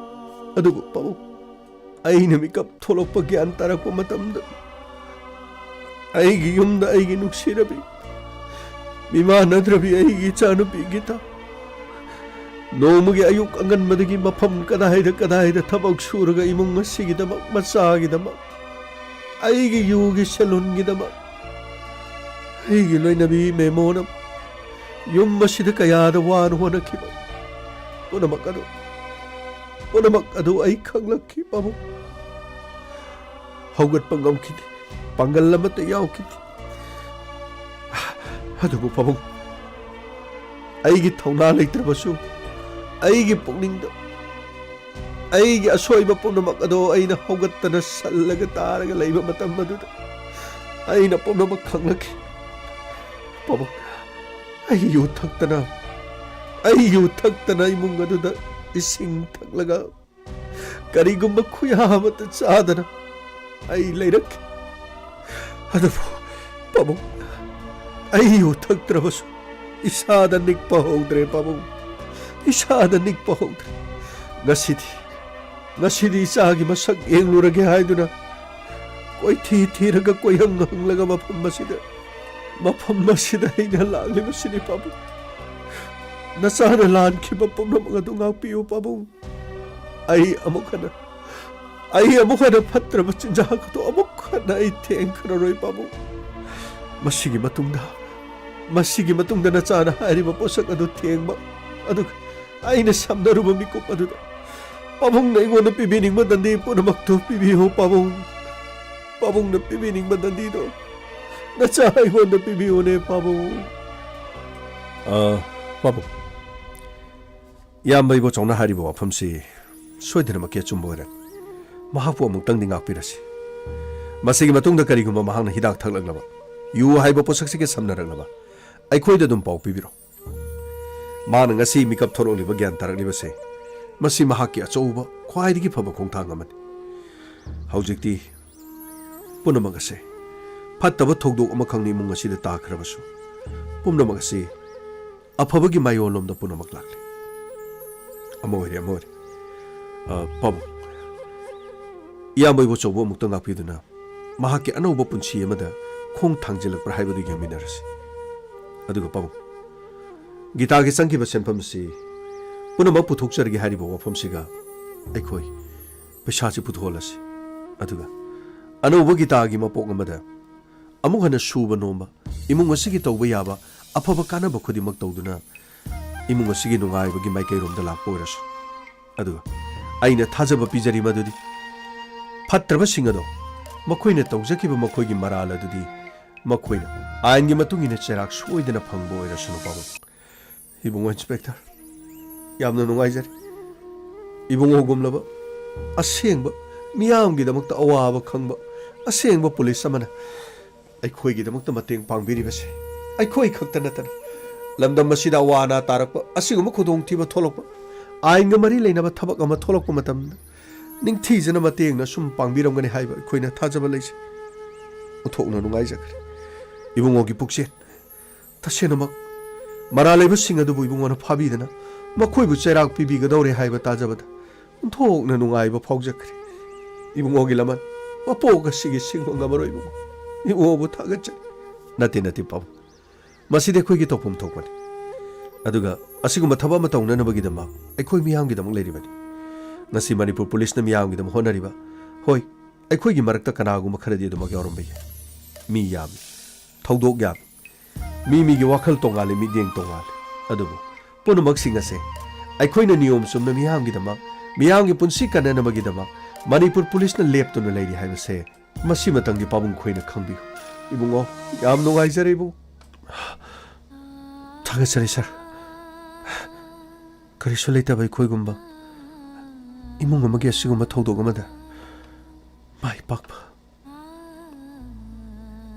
ꯑꯗꯨꯕꯨ ꯄꯥꯕꯨꯡ ꯑꯩꯅ ꯃꯤꯀꯞ ꯊꯣꯛꯂꯛꯄ ꯒ꯭ꯌꯥꯟ ꯇꯥꯔꯛꯄ ꯃꯇꯝꯗ ꯑꯩꯒꯤ ꯌꯨꯝꯗ ꯑꯩꯒꯤ ꯅꯨꯡꯁꯤꯔꯕꯤ ꯃꯤꯃꯥꯟꯅꯗ꯭ꯔꯕꯤ ꯑꯩꯒꯤ ꯏꯆꯥꯅꯨꯄꯤ ꯒꯤꯇꯥ ꯅꯣꯡꯃꯒꯤ ꯑꯌꯨꯛ ꯑꯉꯟꯕꯗꯒꯤ ꯃꯐꯝ ꯀꯗꯥꯏꯗ ꯊꯕꯛ ꯁꯨꯔꯒ ꯏꯃꯨꯡ ꯑꯁꯤꯒꯤꯗꯃꯛ ꯃꯆꯥꯒꯤꯗꯃꯛ ꯑꯩꯒꯤ ꯌꯨꯒꯤ ꯁꯦꯂꯨꯟꯒꯤꯗꯃꯛ ꯑꯩꯒꯤ ꯂꯣꯏꯅꯕꯤ ꯃꯦꯃꯣꯅ ꯌꯨꯝ ꯑꯁꯤꯗ ꯀꯌꯥꯗ ꯋꯥꯅ ꯍꯣꯠꯅꯈꯤꯕ ꯄꯨꯝꯅꯃꯛ ꯑꯗꯨ ꯑꯩ ꯈꯪꯂꯛꯈꯤ ꯄꯥꯕꯨꯡ ꯍꯧꯒꯠꯄ ꯉꯝꯈꯤꯗꯦ ꯄꯥꯡꯒꯜ ꯑꯃꯠꯇ ꯌꯥꯎꯈꯤꯗꯦ ꯑꯗꯨꯕꯨ ꯄꯥꯕꯨꯡ ꯑꯩꯒꯤ ꯊꯧꯅꯥ ꯂꯩꯇ꯭ꯔꯕꯁꯨ ꯑꯩꯒꯤ ꯄꯨꯛꯅꯤꯡꯗ ꯑꯩꯒꯤ ꯑꯁꯣꯏꯕ ꯄꯨꯝꯅꯃꯛ ꯑꯗꯣ ꯑꯩꯅ ꯍꯧꯒꯠꯇꯅ ꯁꯜꯂꯒ ꯇꯥꯔꯒ ꯂꯩꯕ ꯃꯇꯝ ꯑꯗꯨꯗ ꯑꯩꯅ ꯄꯨꯝꯅꯃꯛ ꯈꯪꯂꯛꯈꯤ ꯄꯥꯕꯨꯡ ꯑꯩ ꯌꯨ ꯊꯛꯇꯅ ꯏꯃꯨꯡ ꯑꯗꯨꯗ ꯏꯁꯤꯡ ꯊꯛꯂꯒ ꯀꯔꯤꯒꯨꯝꯕ ꯈꯨꯌꯥ ꯑꯃꯠꯇ ꯆꯥꯗꯅ ꯑꯩ ꯂꯩꯔꯛꯈꯤ ꯑꯗꯨꯕꯨ ꯄꯥꯕꯨꯡ ꯑꯩ ꯌꯨ ꯊꯛꯇ꯭ꯔꯕꯁꯨ ꯏꯁꯥꯗ ꯅꯤꯛꯄ ꯍꯧꯗ꯭ꯔꯦ ꯄꯥꯕꯨꯡ ꯏꯁꯥꯗ ꯅꯤꯛꯄ ꯍꯧꯗ꯭ꯔꯦ ꯉꯁꯤꯗꯤ ꯏꯆꯥꯒꯤ ꯃꯁꯛ ꯌꯦꯡꯂꯨꯔꯒꯦ ꯍꯥꯏꯗꯨꯅ ꯀꯣꯏꯊꯤ ꯊꯤꯔꯒ ꯀꯣꯏꯍꯪ ꯍꯪꯂꯒ ꯃꯐꯝ ꯑꯁꯤꯗ ꯑꯩꯅ ꯂꯥꯛꯂꯤꯕꯁꯤꯅꯤ ꯄꯥꯕꯨꯡ ꯅꯆꯥꯅ ꯂꯥꯟꯈꯤꯕ ꯄꯨꯝꯅꯃꯛ ꯑꯗꯨ ꯉꯥꯛꯄꯤꯌꯨ ꯄꯥꯕꯨꯡ ꯑꯩ ꯑꯃꯨꯛ ꯍꯟꯅ ꯐꯠꯇ꯭ꯔꯕ ꯆꯤꯟꯖꯥꯛ ꯑꯗꯨ ꯑꯃꯨꯛ ꯍꯟꯅ ꯑꯩ ꯊꯦꯡꯈ꯭ꯔꯔꯣꯏ ꯄꯥꯕꯨꯡ ꯃꯁꯤꯒꯤ ꯃꯇꯨꯡꯗ ꯅꯆꯥꯅ ꯍꯥꯏꯔꯤꯕ ꯄꯣꯠꯁꯛ ꯑꯗꯨ ꯊꯦꯡꯕ ꯑꯗꯨꯒ ꯑꯩꯅ ꯁꯝꯅꯔꯨꯕ ꯃꯤꯀꯨꯞ ꯑꯗꯨꯗ ꯄꯥꯕꯨꯡꯅ ꯑꯩꯉꯣꯟꯗ ꯄꯤꯕꯤꯅꯤꯡꯕ ꯗꯟꯗꯤ ꯄꯨꯝꯅꯃꯛꯇꯨ ꯄꯤꯕꯤꯌꯨ ꯄꯥꯕꯨꯡꯅ ꯄꯤꯕꯤꯅꯤꯡꯕ ꯗꯟꯗꯤꯗꯣ ꯅꯆꯥ ꯑꯩꯉꯣꯟꯗ ꯄꯤꯕꯤꯌꯨꯅꯦ ꯄꯥꯕꯨꯡ ꯄꯥꯕꯨꯡ ꯏꯌꯥꯝꯕ ꯏꯕꯣꯆꯧꯅ ꯍꯥꯏꯔꯤꯕ ꯋꯥꯐꯝꯁꯤ ꯁꯣꯏꯗꯅꯃꯛꯀꯤ ꯑꯆꯨꯝꯕ ꯑꯣꯏꯔꯅꯤ ꯃꯍꯥꯛꯄꯨ ꯑꯃꯨꯛꯇꯪꯗꯤ ꯉꯥꯛꯄꯤꯔꯁꯤ ꯃꯁꯤꯒꯤ ꯃꯇꯨꯡꯗ ꯀꯔꯤꯒꯨꯝꯕ ꯃꯍꯥꯛꯅ ꯍꯤꯗꯥꯛ ꯊꯛꯂꯛꯂꯕ ꯌꯨ ꯍꯥꯏꯕ ꯄꯣꯠꯁꯛꯁꯤꯒ ꯁꯝꯅꯔꯛꯂꯕ ꯑꯩꯈꯣꯏꯗ ꯑꯗꯨꯝ ꯄꯥꯎ ꯄꯤꯕꯤꯔꯣ ꯃꯥꯅ ꯉꯁꯤ ꯃꯤꯀꯞ ꯊꯣꯛꯂꯛꯂꯤꯕ ꯒ꯭ꯌꯥꯟ ꯇꯥꯔꯛꯂꯤꯕꯁꯦ ꯃꯁꯤ ꯃꯍꯥꯛꯀꯤ ꯑꯆꯧꯕ ꯈ꯭ꯋꯥꯏꯗꯒꯤ ꯐꯕ ꯈꯣꯡꯊꯥꯡ ꯑꯃꯅꯤ ꯍꯧꯖꯤꯛꯇꯤ ꯄꯨꯝꯅꯃꯛ ꯑꯁꯦ ꯐꯠꯇꯕ ꯊꯧꯗꯣꯛ ꯑꯃꯈꯛꯅ ꯏꯃꯨꯡ ꯑꯁꯤꯗ ꯇꯥꯈ꯭ꯔꯕꯁꯨ ꯄꯨꯝꯅꯃꯛ ꯑꯁꯤ ꯑꯐꯕꯒꯤ ꯃꯥꯏꯌꯣꯜꯂꯣꯝꯗ ꯄꯨꯝꯅꯃꯛ ꯂꯥꯛꯂꯤ ꯑꯃ ꯑꯣꯏꯔꯦ ꯄꯥꯕꯨꯡ ꯏꯌꯥꯝꯕ ꯏꯕꯣꯆꯧꯕꯨ ꯑꯃꯨꯛꯇ ꯉꯥꯛꯄꯤꯗꯨꯅ ꯃꯍꯥꯛꯀꯤ ꯑꯅꯧꯕ ꯄꯨꯟꯁꯤ ꯑꯃꯗ ꯈꯣꯡ ꯊꯥꯡꯖꯤꯜꯂꯛꯄ꯭ꯔꯥ ꯍꯥꯏꯕꯗꯨ ꯌꯦꯡꯃꯤꯟꯅꯔꯁꯤ ꯑꯗꯨꯒ ꯄꯥꯕꯨꯡ ꯒꯤꯇꯥꯒꯤ ꯆꯪꯈꯤꯕ ꯁꯦꯟꯐꯝ ꯑꯁꯤ ꯄꯨꯝꯅꯃꯛ ꯄꯨꯊꯣꯛꯆꯔꯒꯦ ꯍꯥꯏꯔꯤꯕ ꯋꯥꯐꯝꯁꯤꯒ ꯑꯩꯈꯣꯏ ꯄꯩꯁꯥꯁꯤ ꯄꯨꯊꯣꯛꯍꯜꯂꯁꯤ ꯑꯗꯨꯒ ꯑꯅꯧꯕ ꯒꯤꯇꯥꯒꯤ ꯃꯄꯣꯛ ꯑꯃꯗ ꯑꯃꯨꯛ ꯍꯟꯅ ꯁꯨꯕ ꯅꯣꯝꯕ ꯏꯃꯨꯡ ꯑꯁꯤꯒꯤ ꯇꯧꯕ ꯌꯥꯕ ꯑꯐꯕ ꯀꯥꯟꯅꯕ ꯈꯨꯗꯤꯡꯃꯛ ꯇꯧꯗꯨꯅ ꯏꯃꯨꯡ ꯑꯁꯤꯒꯤ ꯅꯨꯡꯉꯥꯏꯕꯒꯤ ꯃꯥꯏꯀꯩꯔꯣꯝꯗ ꯂꯥꯛꯄ ꯑꯣꯏꯔꯁꯨ ꯑꯗꯨꯒ ꯑꯩꯅ ꯊꯥꯖꯕ ꯄꯤꯖꯔꯤ ꯃꯗꯨꯗꯤ ꯐꯠꯇ꯭ꯔꯕꯁꯤꯡ ꯑꯗꯣ ꯃꯈꯣꯏꯅ ꯇꯧꯖꯈꯤꯕ ꯃꯈꯣꯏꯒꯤ ꯃꯔꯥꯜ ꯑꯗꯨꯗꯤ ꯃꯈꯣꯏꯅ ꯑꯥꯏꯟꯒꯤ ꯃꯇꯨꯡ ꯏꯟꯅ ꯆꯩꯔꯥꯛ ꯁꯣꯏꯗꯅ ꯐꯪꯕ ꯑꯣꯏꯔꯁꯅꯨ ꯄꯥꯕꯨꯡ ꯏꯕꯨꯡꯉꯣ ꯏꯟꯁꯄꯦꯛꯇꯔ ꯌꯥꯝꯅ ꯅꯨꯡꯉꯥꯏꯖꯔꯦ ꯏꯕꯨꯡꯉꯣꯒꯨꯝꯂꯕ ꯑꯁꯦꯡꯕ ꯃꯤꯌꯥꯝꯒꯤꯗꯃꯛꯇ ꯑꯋꯥꯕ ꯈꯪꯕ ꯑꯁꯦꯡꯕ ꯄꯨꯂꯤꯁ ꯑꯃꯅ ꯑꯩꯈꯣꯏꯒꯤꯗꯃꯛꯇ ꯃꯇꯦꯡ ꯄꯥꯡꯕꯤꯔꯤꯕꯁꯦ ꯑꯩꯈꯣꯏ ꯈꯛꯇ ꯅꯠꯇꯅ ꯂꯝꯗꯝ ꯑꯁꯤꯗ ꯑꯋꯥ ꯑꯅꯥ ꯇꯥꯔꯛꯄ ꯑꯁꯤꯒꯨꯝꯕ ꯈꯨꯗꯣꯡꯊꯤꯕ ꯊꯣꯛꯂꯛꯄ ꯑꯥꯏꯟꯒ ꯃꯔꯤ ꯂꯩꯅꯕ ꯊꯕꯛ ꯑꯃ ꯊꯣꯛꯂꯛꯄ ꯃꯇꯝꯗ ꯅꯤꯡꯊꯤꯖꯅ ꯃꯇꯦꯡꯅ ꯁꯨꯝ ꯄꯥꯡꯕꯤꯔꯝꯒꯅꯤ ꯍꯥꯏꯕ ꯑꯩꯈꯣꯏꯅ ꯊꯥꯖꯕ ꯂꯩꯖꯩ ꯑꯣꯟꯊꯣꯛꯅ ꯅꯨꯡꯉꯥꯏꯖꯈ꯭ꯔꯦ ꯏꯕꯨꯡꯉꯣꯒꯤ ꯄꯨꯛꯆꯦꯜ ꯇꯁꯦꯡꯅꯃꯛ ꯃꯔꯥꯜ ꯂꯩꯕꯁꯤꯡ ꯑꯗꯨꯕꯨ ꯏꯕꯨꯡꯉꯣꯅ ꯐꯥꯕꯤꯗꯅ ꯃꯈꯣꯏꯕꯨ ꯆꯩꯔꯥꯛ ꯄꯤꯕꯤꯒꯗꯧꯔꯦ ꯍꯥꯏꯕ ꯇꯥꯖꯕꯗ ꯑꯣꯟꯊꯣꯛꯅ ꯅꯨꯡꯉꯥꯏꯕ ꯐꯥꯎꯖꯈ꯭ꯔꯦ ꯏꯕꯨꯡꯉꯣꯒꯤ ꯂꯃꯟ ꯃꯄꯣꯛ ꯑꯁꯤꯒꯤ ꯁꯤꯡꯕ ꯉꯝꯃꯔꯣꯏ ꯏꯕꯨꯡꯉꯣꯕꯨ ꯊꯥꯒꯠꯆꯔꯤ ꯅꯠꯇꯦ ꯄꯥꯕꯨꯡ ꯃꯁꯤꯗꯤ ꯑꯩꯈꯣꯏꯒꯤ ꯇꯧꯐꯝ ꯊꯣꯛꯄꯅꯤ ꯑꯗꯨꯒ ꯑꯁꯤꯒꯨꯝꯕ ꯊꯕꯛ ꯑꯃ ꯇꯧꯅꯅꯕꯒꯤꯗꯃꯛ ꯑꯩꯈꯣꯏ ꯃꯤꯌꯥꯝꯒꯤꯗꯃꯛ ꯂꯩꯔꯤꯕꯅꯤ ꯉꯁꯤ ꯃꯅꯤꯄꯨꯔ ꯄꯨꯂꯤꯁꯅ ꯃꯤꯌꯥꯝꯒꯤꯗꯃꯛ ꯍꯣꯠꯅꯔꯤꯕ ꯍꯣꯏ ꯑꯩꯈꯣꯏꯒꯤ ꯃꯔꯛꯇ ꯀꯅꯥꯒꯨꯝꯕ ꯈꯔꯗꯤ ꯑꯗꯨꯃꯛ ꯌꯥꯎꯔꯝꯕ ꯌꯥꯏ ꯃꯤ ꯌꯥꯝꯃꯤ ꯊꯧꯗꯣꯛ ꯌꯥꯝꯃꯤ ꯃꯤꯒꯤ ꯋꯥꯈꯜ ꯇꯣꯡꯉꯥꯜꯂꯤ ꯃꯤꯠꯌꯦꯡ ꯇꯣꯡꯉꯥꯜꯂꯤ ꯑꯗꯨꯕꯨ ꯄꯨꯝꯅꯃꯛꯁꯤꯡ ꯑꯁꯦ ꯑꯩꯈꯣꯏꯅ ꯅꯤꯌꯣꯝ ꯆꯨꯝꯅ ꯃꯤꯌꯥꯝꯒꯤꯗꯃꯛ ꯃꯤꯌꯥꯝꯒꯤ ꯄꯨꯟꯁꯤ ꯀꯟꯅꯅꯕꯒꯤꯗꯃꯛ ꯃꯅꯤꯄꯨꯔ ꯄꯨꯂꯤꯁꯅ ꯂꯦꯞꯇꯨꯅ ꯂꯩꯔꯤ ꯍꯥꯏꯕꯁꯦ ꯃꯁꯤꯃꯇꯪꯗꯤ ꯄꯥꯕꯨꯡ ꯈꯣꯏꯅ ꯈꯪꯕꯤꯌꯨ ꯏꯕꯨꯡꯉꯣ ꯌꯥꯝ ꯅꯨꯡꯉꯥꯏꯖꯔꯦ ꯏꯕꯨꯡꯉꯣ ꯊꯥꯒꯠꯆꯔꯤ ꯁꯥꯔ ꯀꯔꯤꯁꯨ ꯂꯩꯇꯕ ꯑꯩꯈꯣꯏꯒꯨꯝꯕ ꯏꯃꯨꯡ ꯑꯃꯒꯤ ꯑꯁꯤꯒꯨꯝꯕ ꯊꯧꯗꯣꯛ ꯑꯃꯗ ꯃꯥꯏ ꯄꯥꯛꯄ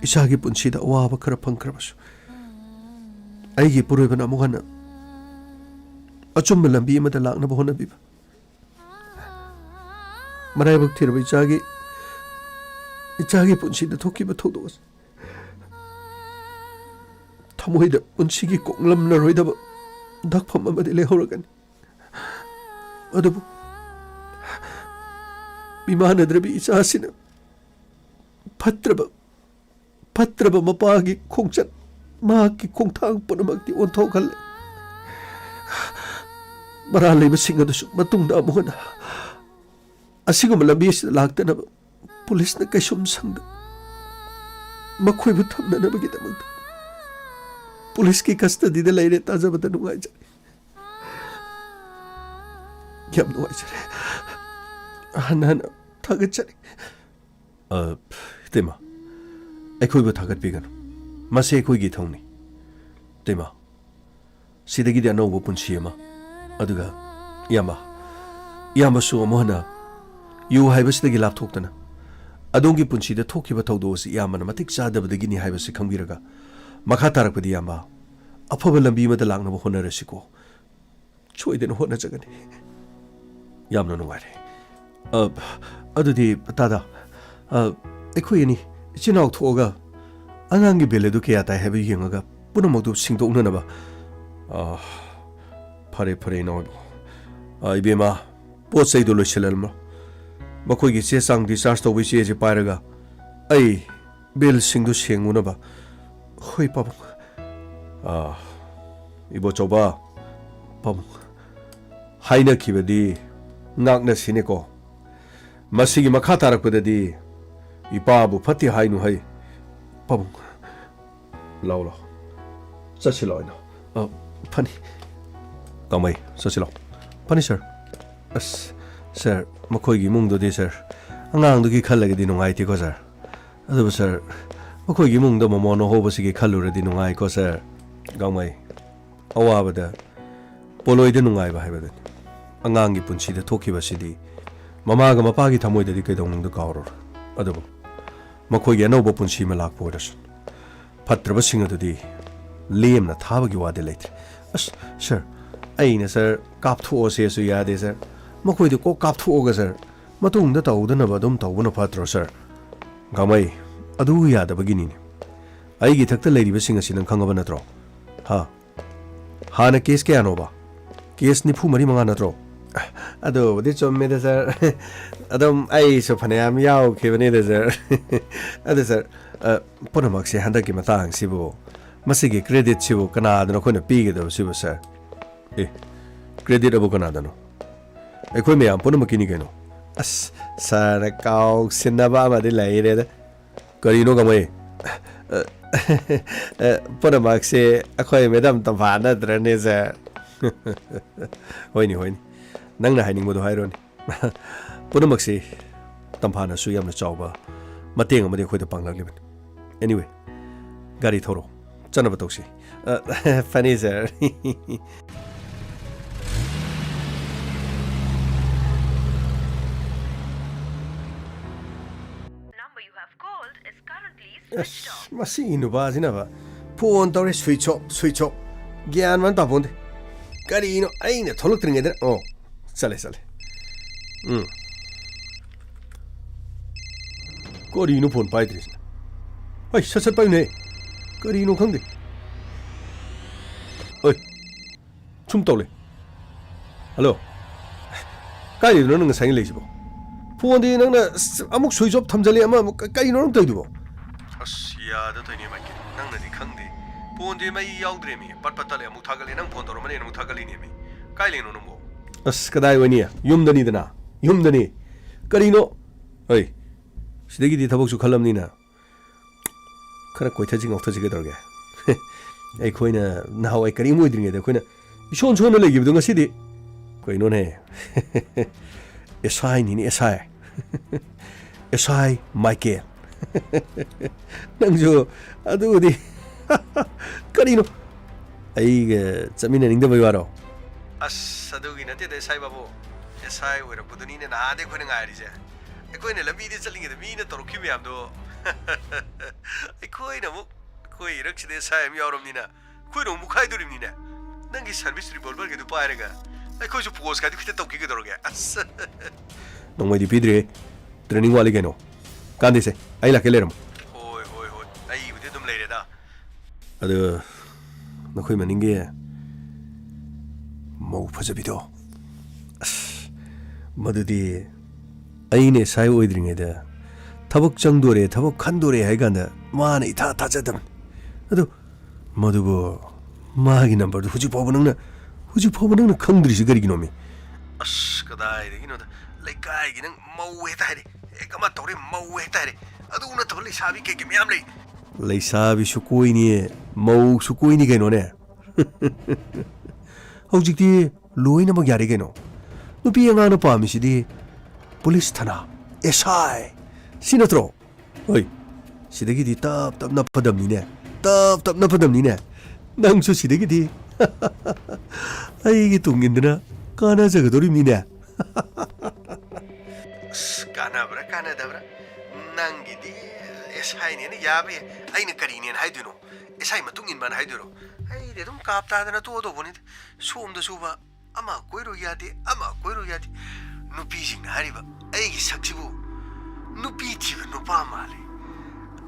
ꯏꯆꯥꯒꯤ ꯄꯨꯟꯁꯤꯗ ꯑꯋꯥꯕ ꯈꯔ ꯐꯪꯈ꯭ꯔꯕꯁꯨ ꯑꯩꯒꯤ ꯄꯨꯔꯣꯏꯕꯅ ꯑꯃꯨꯛ ꯍꯟꯅ ꯑꯆꯨꯝꯕ ꯂꯝꯕꯤ ꯑꯃꯗ ꯂꯥꯛꯅꯕ ꯍꯣꯠꯅꯕꯤꯕ ꯃꯔꯥꯏꯕꯛ ꯊꯤꯔꯕ ꯏꯆꯥꯒꯤ ꯄꯨꯟꯁꯤꯗ ꯊꯣꯛꯈꯤꯕ ꯊꯧꯗꯣꯛ ꯑꯁꯤ ꯊꯃꯣꯏꯗ ꯄꯨꯟꯁꯤꯒꯤ ꯀꯣꯛꯂꯝꯂꯔꯣꯏꯗꯕ ꯗꯛꯐꯝ ꯑꯃꯗꯤ ꯂꯩꯍꯧꯔꯒꯅꯤ ꯑꯗꯨꯕꯨ ꯃꯤꯃꯥꯟꯅꯗ꯭ꯔꯕꯤ ꯏꯆꯥꯁꯤꯅ ꯐꯠꯇ꯭ꯔꯕ ꯃꯄꯥꯒꯤ ꯈꯣꯡꯆꯠ ꯃꯍꯥꯛꯀꯤ ꯈꯣꯡꯊꯥꯡ ꯄꯨꯝꯅꯃꯛꯇꯤ ꯑꯣꯟꯊꯣꯛꯍꯜꯂꯦ ꯃꯔꯥꯜ ꯂꯩꯕꯁꯤꯡ ꯑꯗꯨꯁꯨ ꯃꯇꯨꯡꯗ ꯑꯃꯨꯛ ꯍꯟꯅ ꯑꯁꯤꯒꯨꯝꯕ ꯂꯝꯕꯤ ꯑꯁꯤꯗ ꯂꯥꯛꯇꯅꯕ ꯄꯨꯂꯤꯁꯅ ꯀꯩꯁꯨꯝ ꯁꯪꯗ ꯃꯈꯣꯏꯕꯨ ꯊꯝꯅꯅꯕꯒꯤꯗꯃꯛꯇ ꯄꯨꯂꯤꯁꯀꯤ ꯀꯁꯇꯗꯤꯗ ꯂꯩꯔꯦ ꯇꯥꯖꯕꯗ ꯅꯨꯡꯉꯥꯏꯖꯔꯦ ꯌꯥꯝ ꯅꯨꯡꯉꯥꯏꯖꯔꯦ ꯍꯟꯅ ꯊꯥꯒꯠꯆꯔꯤ ꯏꯇꯩꯃ ꯑꯩꯈꯣꯏꯕꯨ ꯊꯥꯒꯠꯄꯤꯒꯅꯨ ꯃꯁꯤ ꯑꯩꯈꯣꯏꯒꯤ ꯊꯧꯅꯤ ꯏꯇꯩꯃ ꯁꯤꯗꯒꯤꯗꯤ ꯑꯅꯧꯕ ꯄꯨꯟꯁꯤ ꯑꯃ ꯑꯗꯨꯒ ꯏꯌꯥꯝꯕꯁꯨ ꯑꯃꯨꯛ ꯍꯟꯅ ꯌꯨ ꯍꯥꯏꯕꯁꯤꯗꯒꯤ ꯂꯥꯞꯊꯣꯛꯇꯅ ꯑꯗꯣꯝꯒꯤ ꯄꯨꯟꯁꯤꯗ ꯊꯣꯛꯈꯤꯕ ꯊꯧꯗꯣꯛ ꯑꯁꯤ ꯏꯌꯥꯝꯕꯅ ꯃꯇꯤꯛ ꯆꯥꯗꯕꯗꯒꯤꯅꯤ ꯍꯥꯏꯕꯁꯤ ꯈꯪꯕꯤꯔꯒ ꯃꯈꯥ ꯇꯥꯔꯛꯄꯗꯤ ꯏꯌꯥꯝꯕ ꯑꯐꯕ ꯂꯝꯕꯤ ꯑꯃꯗ ꯂꯥꯛꯅꯕ ꯍꯣꯠꯅꯔꯁꯤꯀꯣ ꯁꯣꯏꯗꯅ ꯍꯣꯠꯅꯖꯒꯅꯤ ꯌꯥꯝꯅ ꯅꯨꯡꯉꯥꯏꯔꯦ ꯑꯗꯨꯗꯤ ꯇꯥꯗ ꯑꯩꯈꯣꯏ ꯑꯅꯤ ꯏꯆꯤꯟ ꯏꯅꯥꯎ ꯊꯣꯛꯑꯒ ꯑꯉꯥꯡꯒꯤ ꯕꯤꯜ ꯑꯗꯨ ꯀꯌꯥ ꯇꯥꯏ ꯍꯥꯏꯕ ꯌꯦꯡꯉꯒ ꯄꯨꯝꯅꯃꯛꯇꯨ ꯁꯤꯡꯗꯣꯛꯅꯅꯕ ꯐꯔꯦ ꯏꯅꯥꯎ ꯏꯕꯦꯝꯃ ꯄꯣꯠ ꯆꯩꯗꯨ ꯂꯣꯏꯁꯤꯜꯂꯝꯃꯣ ꯃꯈꯣꯏꯒꯤ ꯆꯦ ꯆꯥꯡ ꯗꯤꯆꯥꯔꯖ ꯇꯧꯕꯒꯤ ꯆꯦꯁꯦ ꯄꯥꯏꯔꯒ ꯑꯩ ꯕꯤꯜꯁꯤꯡꯗꯨ ꯁꯦꯡꯉꯨꯅꯕ ꯍꯣꯏ ꯄꯥꯕꯨꯡ ꯏꯕꯣꯆꯧꯕ ꯄꯥꯕꯨꯡ ꯍꯥꯏꯅꯈꯤꯕꯗꯤ ꯉꯥꯛꯅ ꯁꯤꯅꯦꯀꯣ ꯃꯁꯤꯒꯤ ꯃꯈꯥ ꯇꯥꯔꯛꯄꯗꯗꯤ ꯏꯄꯥꯕꯨ ꯐꯠꯇꯦ ꯍꯥꯏꯅꯨ ꯍꯩ ꯄꯥꯕꯨꯡ ꯂꯥꯎ ꯆꯠꯁꯤ ꯂꯥꯎ ꯐꯅꯤ ꯀꯥꯃꯩ ꯆꯠꯁꯤ ꯂꯥꯎ ꯐꯅꯤ ꯁꯥꯔ ꯑꯁ ꯁꯥꯔ ꯃꯈꯣꯏꯒꯤ ꯏꯃꯨꯡꯗꯨꯗꯤ ꯁꯥꯔ ꯑꯉꯥꯡꯗꯨꯒꯤ ꯈꯜꯂꯒꯗꯤ ꯅꯨꯡꯉꯥꯏꯇꯦꯀꯣ ꯁꯥꯔ ꯑꯗꯨꯕꯨ ꯁꯥꯔ ꯃꯈꯣꯏꯒꯤ ꯏꯃꯨꯡꯗ ꯃꯃꯣꯟ ꯑꯍꯧꯕꯁꯤꯒꯤ ꯈꯜꯂꯨꯔꯗꯤ ꯅꯨꯡꯉꯥꯏꯀꯣ ꯁꯥꯔ ꯒꯥꯡꯃꯩ ꯑꯋꯥꯕꯗ ꯄꯣꯂꯣꯏꯗ ꯅꯨꯡꯉꯥꯏꯕ ꯍꯥꯏꯕꯗꯨꯅꯤ ꯑꯉꯥꯡꯒꯤ ꯄꯨꯟꯁꯤꯗ ꯊꯣꯛꯈꯤꯕꯁꯤꯗꯤ ꯃꯃꯥꯒ ꯃꯄꯥꯒꯤ ꯊꯃꯣꯏꯗꯗꯤ ꯀꯩꯗꯧꯅꯨꯡꯗ ꯀꯥꯎꯔꯣꯏ ꯑꯗꯨꯕꯨ ꯃꯈꯣꯏꯒꯤ ꯑꯅꯧꯕ ꯄꯨꯟꯁꯤ ꯑꯃ ꯂꯥꯛꯄ ꯑꯣꯏꯔꯁꯨ ꯐꯠꯇ꯭ꯔꯕꯁꯤꯡ ꯑꯗꯨꯗꯤ ꯂꯦꯝꯅ ꯊꯥꯕꯒꯤ ꯋꯥꯗꯤ ꯂꯩꯇ꯭ꯔꯦ ꯑꯁ ꯁꯥꯔ ꯑꯩꯅ ꯁꯥꯔ ꯀꯥꯞꯊꯣꯛꯑꯁꯦꯁꯨ ꯌꯥꯗꯦ ꯁꯥꯔ ꯃꯈꯣꯏꯗꯨ ꯀꯣꯛ ꯀꯥꯞꯊꯣꯛꯑꯒ ꯁꯥꯔ ꯃꯇꯨꯡꯗ ꯇꯧꯗꯅꯕ ꯑꯗꯨꯝ ꯇꯧꯕꯅ ꯐꯠꯇ꯭ꯔꯣ ꯁꯥꯔ ꯒꯥꯡꯃꯩ ꯑꯗꯨ ꯌꯥꯗꯕꯒꯤꯅꯤꯅꯦ ꯑꯩꯒꯤ ꯏꯊꯛꯇ ꯂꯩꯔꯤꯕꯁꯤꯡ ꯑꯁꯤ ꯅꯪ ꯈꯪꯉꯕ ꯅꯠꯇ꯭ꯔꯣ ꯍꯥꯟꯅ ꯀꯦꯁ ꯀꯌꯥꯅꯣꯕ ꯀꯦꯁ 94 ꯅꯠꯇ꯭ꯔꯣ ꯑꯗꯨꯕꯨꯗꯤ ꯆꯨꯝꯃꯦꯗ ꯁꯥꯔ ꯑꯗꯨꯝ ꯑꯩꯁꯨ ꯐꯅꯌꯥꯝ ꯌꯥꯎꯈꯤꯕꯅꯤꯗ ꯁꯥꯔ ꯑꯗꯨ ꯁꯥꯔ ꯄꯨꯝꯅꯃꯛꯁꯦ ꯍꯟꯗꯛꯀꯤ ꯃꯇꯥꯡꯁꯤꯕꯨ ꯃꯁꯤꯒꯤ ꯀ꯭ꯔꯦꯗꯤꯠꯁꯤꯕꯨ ꯀꯅꯥꯗꯅꯣ ꯑꯩꯈꯣꯏꯅ ꯄꯤꯒꯗꯕꯁꯤꯕꯨ ꯁꯥꯔ ꯀ꯭ꯔꯦꯗꯤꯠ ꯑꯕꯨ ꯀꯅꯥꯗꯅꯣ ꯑꯩꯈꯣꯏ ꯃꯌꯥꯝ ꯄꯨꯝꯅꯃꯛꯀꯤꯅꯤ ꯀꯩꯅꯣ ꯑꯁ ꯁꯥꯔꯅ ꯀꯥꯎꯁꯤꯟꯅꯕ ꯑꯃꯗꯤ ꯂꯩꯔꯦꯗ ꯀꯔꯤꯅꯣ ꯒꯥꯡꯃꯩ ꯄꯨꯝꯅꯃꯛꯁꯦ ꯑꯩꯈꯣꯏ ꯃꯦꯗꯥꯝ ꯇꯝꯐꯥ ꯅꯠꯇ꯭ꯔꯅꯦ ꯁꯥꯔ ꯍꯣꯏꯅꯦ ꯅꯪꯅ ꯍꯥꯏꯅꯤꯡꯕꯗꯣ ꯍꯥꯏꯔꯣꯅꯦ ꯄꯨꯝꯅꯃꯛꯁꯤ ꯇꯝꯐꯥꯅꯁꯨ ꯌꯥꯝꯅ ꯆꯥꯎꯕ ꯃꯇꯦꯡ ꯑꯃꯗꯤ ꯑꯩꯈꯣꯏꯗ ꯄꯥꯡꯂꯛꯂꯤꯕꯅꯤ ꯑꯦꯅꯤꯋꯦ ꯒꯥꯔꯤ ꯊꯧꯔꯣ ꯆꯠꯅꯕ ꯇꯧꯁꯤ ꯐꯅꯤ ꯁꯥꯔ ꯃꯁꯤꯒꯤ ꯅꯨꯄꯥꯁꯤꯅꯕ ꯐꯣꯟ ꯇꯧꯔꯦ ꯁ꯭ꯋꯤꯆ ꯑꯣꯐ ꯒ꯭ꯌꯥꯟ ꯃꯥꯟ ꯇꯥꯄꯣꯟꯗꯦ ꯀꯔꯤꯅꯣ ꯑꯩꯅ ꯊꯣꯛꯂꯛꯇ꯭ꯔꯤꯉꯩꯗ ꯆꯠꯂꯦ ꯀꯔꯤꯅꯣ ꯐꯣꯟ ꯄꯥꯏꯗ꯭ꯔꯤꯁꯤꯅ ꯍꯣꯏ ꯁꯠ ꯄꯥꯏꯌꯨꯅꯦ ꯀꯔꯤꯅꯣ ꯈꯪꯗꯦ ꯁꯨꯝ ꯇꯧꯂꯦ ꯍꯜꯂꯣ ꯀꯥꯏꯗꯅꯣ ꯅꯪ ꯉꯁꯥꯏ ꯂꯩꯁꯤꯕꯣ ꯐꯣꯟꯗꯤ ꯅꯪꯅ ꯑꯃꯨꯛ ꯁ꯭ꯋꯤꯆ ꯑꯣꯐ ꯊꯝꯖꯜꯂꯦ ꯑꯃꯨꯛ ꯀꯔꯤꯅꯣ ꯅꯪ ꯇꯧꯔꯤꯗꯨꯕꯣ ꯑꯁ ꯌꯥꯗꯇꯣꯏꯅꯦ ꯃꯥꯏꯀꯦꯜ ꯅꯪꯅꯗꯤ ꯈꯪꯗꯦ ꯐꯣꯟꯗꯤ ꯃꯩ ꯌꯥꯎꯗ꯭ꯔꯦꯃꯤ ꯄꯠ ꯇꯠꯂꯦ ꯑꯃꯨꯛ ꯊꯥꯒꯠꯂꯦ ꯅꯪ ꯐꯣꯟ ꯇꯧꯔꯝꯕꯅꯦꯅ ꯑꯃꯨꯛ ꯊꯥꯒꯠꯂꯤꯅꯦꯃꯤ ꯀꯥꯏ ꯂꯩꯅꯣ ꯅꯪꯕꯣ ꯑꯁ ꯀꯗꯥꯏ ꯑꯣꯏꯅꯤ ꯌꯨꯝꯗꯅꯤꯗꯅ ꯌꯨꯝꯗꯅꯤ ꯀꯔꯤꯅꯣ ꯍꯣꯏ ꯁꯤꯗꯒꯤꯗꯤ ꯊꯕꯛꯁꯨ ꯈꯜꯂꯝꯅꯤꯅ ꯈꯔ ꯀꯣꯏꯊꯁꯤ ꯉꯥꯎꯊꯁꯤ ꯀꯩꯗꯧꯔꯒꯦ ꯑꯩꯈꯣꯏꯅ ꯅꯍꯥꯟꯋꯥꯏ ꯀꯔꯤꯝ ꯑꯣꯏꯗ꯭ꯔꯤꯉꯩꯗ ꯑꯩꯈꯣꯏꯅ ꯏꯁꯣꯟ ꯁꯣꯟꯅ ꯂꯩꯈꯤꯕꯗꯣ ꯉꯁꯤꯗꯤ ꯀꯩꯅꯣꯅꯦ ꯑꯦꯁꯥꯏꯅꯤꯅꯦ ꯑꯦꯁꯥꯏ ꯃꯥꯏꯀꯦꯜ ꯅꯪꯁꯨ ꯑꯗꯨꯗꯤ ꯀꯔꯤꯅꯣ ꯑꯩꯒ ꯆꯠꯃꯤꯟꯅꯅꯤꯡꯗꯕꯩ ꯋꯥꯔꯣ ꯑꯁ ꯑꯗꯨꯒꯤ ꯅꯠꯇꯦꯗ ꯑꯦꯁꯥꯏ ꯕꯥꯕꯨ ꯑꯦꯁꯥꯏ ꯑꯣꯏꯔꯛꯄꯗꯨꯅꯤꯅꯦ ꯅꯍꯥꯟꯗꯩ ꯑꯩꯈꯣꯏꯅ ꯉꯥꯏꯔꯤꯁꯦ ꯑꯩꯈꯣꯏꯅ ꯂꯝꯕꯤꯗ ꯆꯠꯂꯤꯉꯩꯗ ꯃꯤꯅ ꯇꯧꯔꯛꯈꯤꯕ ꯃꯌꯥꯝꯗꯣ ꯑꯩꯈꯣꯏꯅ ꯑꯃꯨꯛ ꯑꯩꯈꯣꯏ ꯏꯔꯛꯁꯤꯗ ꯑꯦꯁꯥꯏ ꯑꯃ ꯌꯥꯎꯔꯕꯅꯤꯅ ꯑꯩꯈꯣꯏꯅ ꯑꯃꯨꯛ ꯈꯥꯏꯗꯣꯔꯤꯕꯅꯤꯅꯦ ꯅꯪꯒꯤ ꯁꯥꯔꯚꯤꯁ ꯔꯤꯚꯣꯜꯚꯔꯒꯤꯗꯨ ꯄꯥꯏꯔꯒ ꯑꯩꯈꯣꯏꯁꯨ ꯄꯣꯁꯀꯥꯏꯗꯨ ꯈꯤꯇ ꯇꯧꯈꯤꯒꯗꯧꯔꯒꯦ ꯑꯁ ꯅꯣꯡꯃꯩꯗꯤ ꯄꯤꯗ꯭ꯔꯤ ꯇ꯭ꯔꯦꯅꯤꯡ ꯋꯥꯠꯂꯤ ꯀꯩꯅꯣ ꯀꯥꯟꯗꯦꯁꯦ ꯑꯩ ꯂꯥꯛꯀꯦ ꯂꯩꯔꯝꯃꯣ ꯍꯣꯏ ꯑꯩꯕꯨꯗꯤ ꯑꯗꯨꯝ ꯂꯩꯔꯦꯗ ꯑꯗꯨ ꯅꯈꯣꯏ ꯃꯅꯤꯡꯒꯤ ꯃꯧ ꯐꯖꯕꯤꯗꯣ ꯃꯗꯨꯗꯤ ꯑꯩꯅ ꯁꯥꯏ ꯑꯣꯏꯗ꯭ꯔꯤꯉꯩꯗ ꯊꯕꯛ ꯆꯪꯗꯣꯔꯦ ꯊꯕꯛ ꯈꯟꯗꯣꯔꯦ ꯍꯥꯏ ꯀꯥꯟꯗ ꯃꯥꯅ ꯏꯊꯥ ꯊꯥꯖꯗꯕꯅꯤ ꯑꯗꯣ ꯃꯗꯨꯕꯨ ꯃꯥꯒꯤ ꯅꯝꯕꯔꯗꯨ ꯍꯧꯖꯤꯛ ꯐꯥꯎꯕ ꯅꯪꯅ ꯈꯪꯗ꯭ꯔꯤꯁꯤ ꯀꯔꯤꯒꯤꯅꯣꯃꯤ ꯀꯗꯥꯏꯗꯒꯤꯅꯣꯗ ꯂꯩꯀꯥꯏꯒꯤ ꯅꯪ ꯃꯧ ꯍꯦꯛꯇ ꯍꯥꯏꯔꯦ ꯍꯦꯛ ꯑꯃ ꯇꯧꯔꯦ ꯃꯧ ꯍꯦꯛꯇ ꯍꯥꯏꯔꯦ ꯑꯗꯨ ꯅꯠꯇꯕ ꯂꯩꯁꯥꯕꯤ ꯀꯩꯀꯩ ꯃꯌꯥꯝ ꯂꯩ ꯂꯩꯁꯥꯕꯤꯁꯨ ꯀꯣꯏꯅꯤ ꯃꯧꯁꯨ ꯀꯣꯏꯅꯤ ꯀꯩꯅꯣꯅꯦ ꯍꯧꯖꯤꯛꯇꯤ ꯂꯣꯏꯅꯃꯛ ꯌꯥꯔꯦ ꯀꯩꯅꯣ ꯅꯨꯄꯤ ꯑꯉꯥꯡꯅ ꯄꯥꯝꯃꯤꯁꯤꯗꯤ ꯄꯨꯂꯤꯁ ꯊꯅꯥ SI ꯁꯤ ꯅꯠꯇ꯭ꯔꯣ ꯍꯣꯏ ꯁꯤꯗꯒꯤꯗꯤ ꯇꯞꯅ ꯐꯗꯝꯅꯤꯅꯦ ꯇꯞꯅ ꯐꯗꯝꯅꯤꯅꯦ ꯅꯪꯁꯨ ꯁꯤꯗꯒꯤꯗꯤ ꯑꯩꯒꯤ ꯇꯨꯡꯏꯟꯗꯅ ꯀꯥꯟꯅꯖꯒꯗꯧꯔꯤꯕꯅꯤꯅꯦ ꯀꯥꯟꯅꯕ꯭ꯔꯥ ꯀꯥꯟꯅꯗꯕ꯭ꯔꯥ ꯅꯪꯒꯤꯗꯤ SIꯅꯦꯅ ꯌꯥꯕ ꯌꯥꯏ ꯑꯩꯅ ꯀꯔꯤꯅꯦꯅ ꯍꯥꯏꯗꯣꯏꯅꯣ SI ꯃꯇꯨꯡ 인ꯕꯅ ꯍꯥꯏꯗꯣꯏꯔꯣ ꯑꯩꯗꯤ ꯑꯗꯨꯝ ꯀꯥꯞ ꯇꯥꯗꯅ ꯇꯣꯛꯑꯗꯧꯕꯅꯤꯗ ꯁꯣꯝꯗ ꯁꯨꯕ ꯑꯃ ꯀꯣꯏꯔꯨ ꯌꯥꯗꯦ ꯑꯃ ꯀꯣꯏꯔꯨ ꯌꯥꯗꯦ ꯅꯨꯄꯤꯁꯤꯡꯅ ꯍꯥꯏꯔꯤꯕ ꯑꯩꯒꯤ ꯁꯛꯁꯤꯕꯨ ꯅꯨꯄꯤ ꯊꯤꯕ ꯅꯨꯄꯥ ꯃꯥꯜꯂꯤ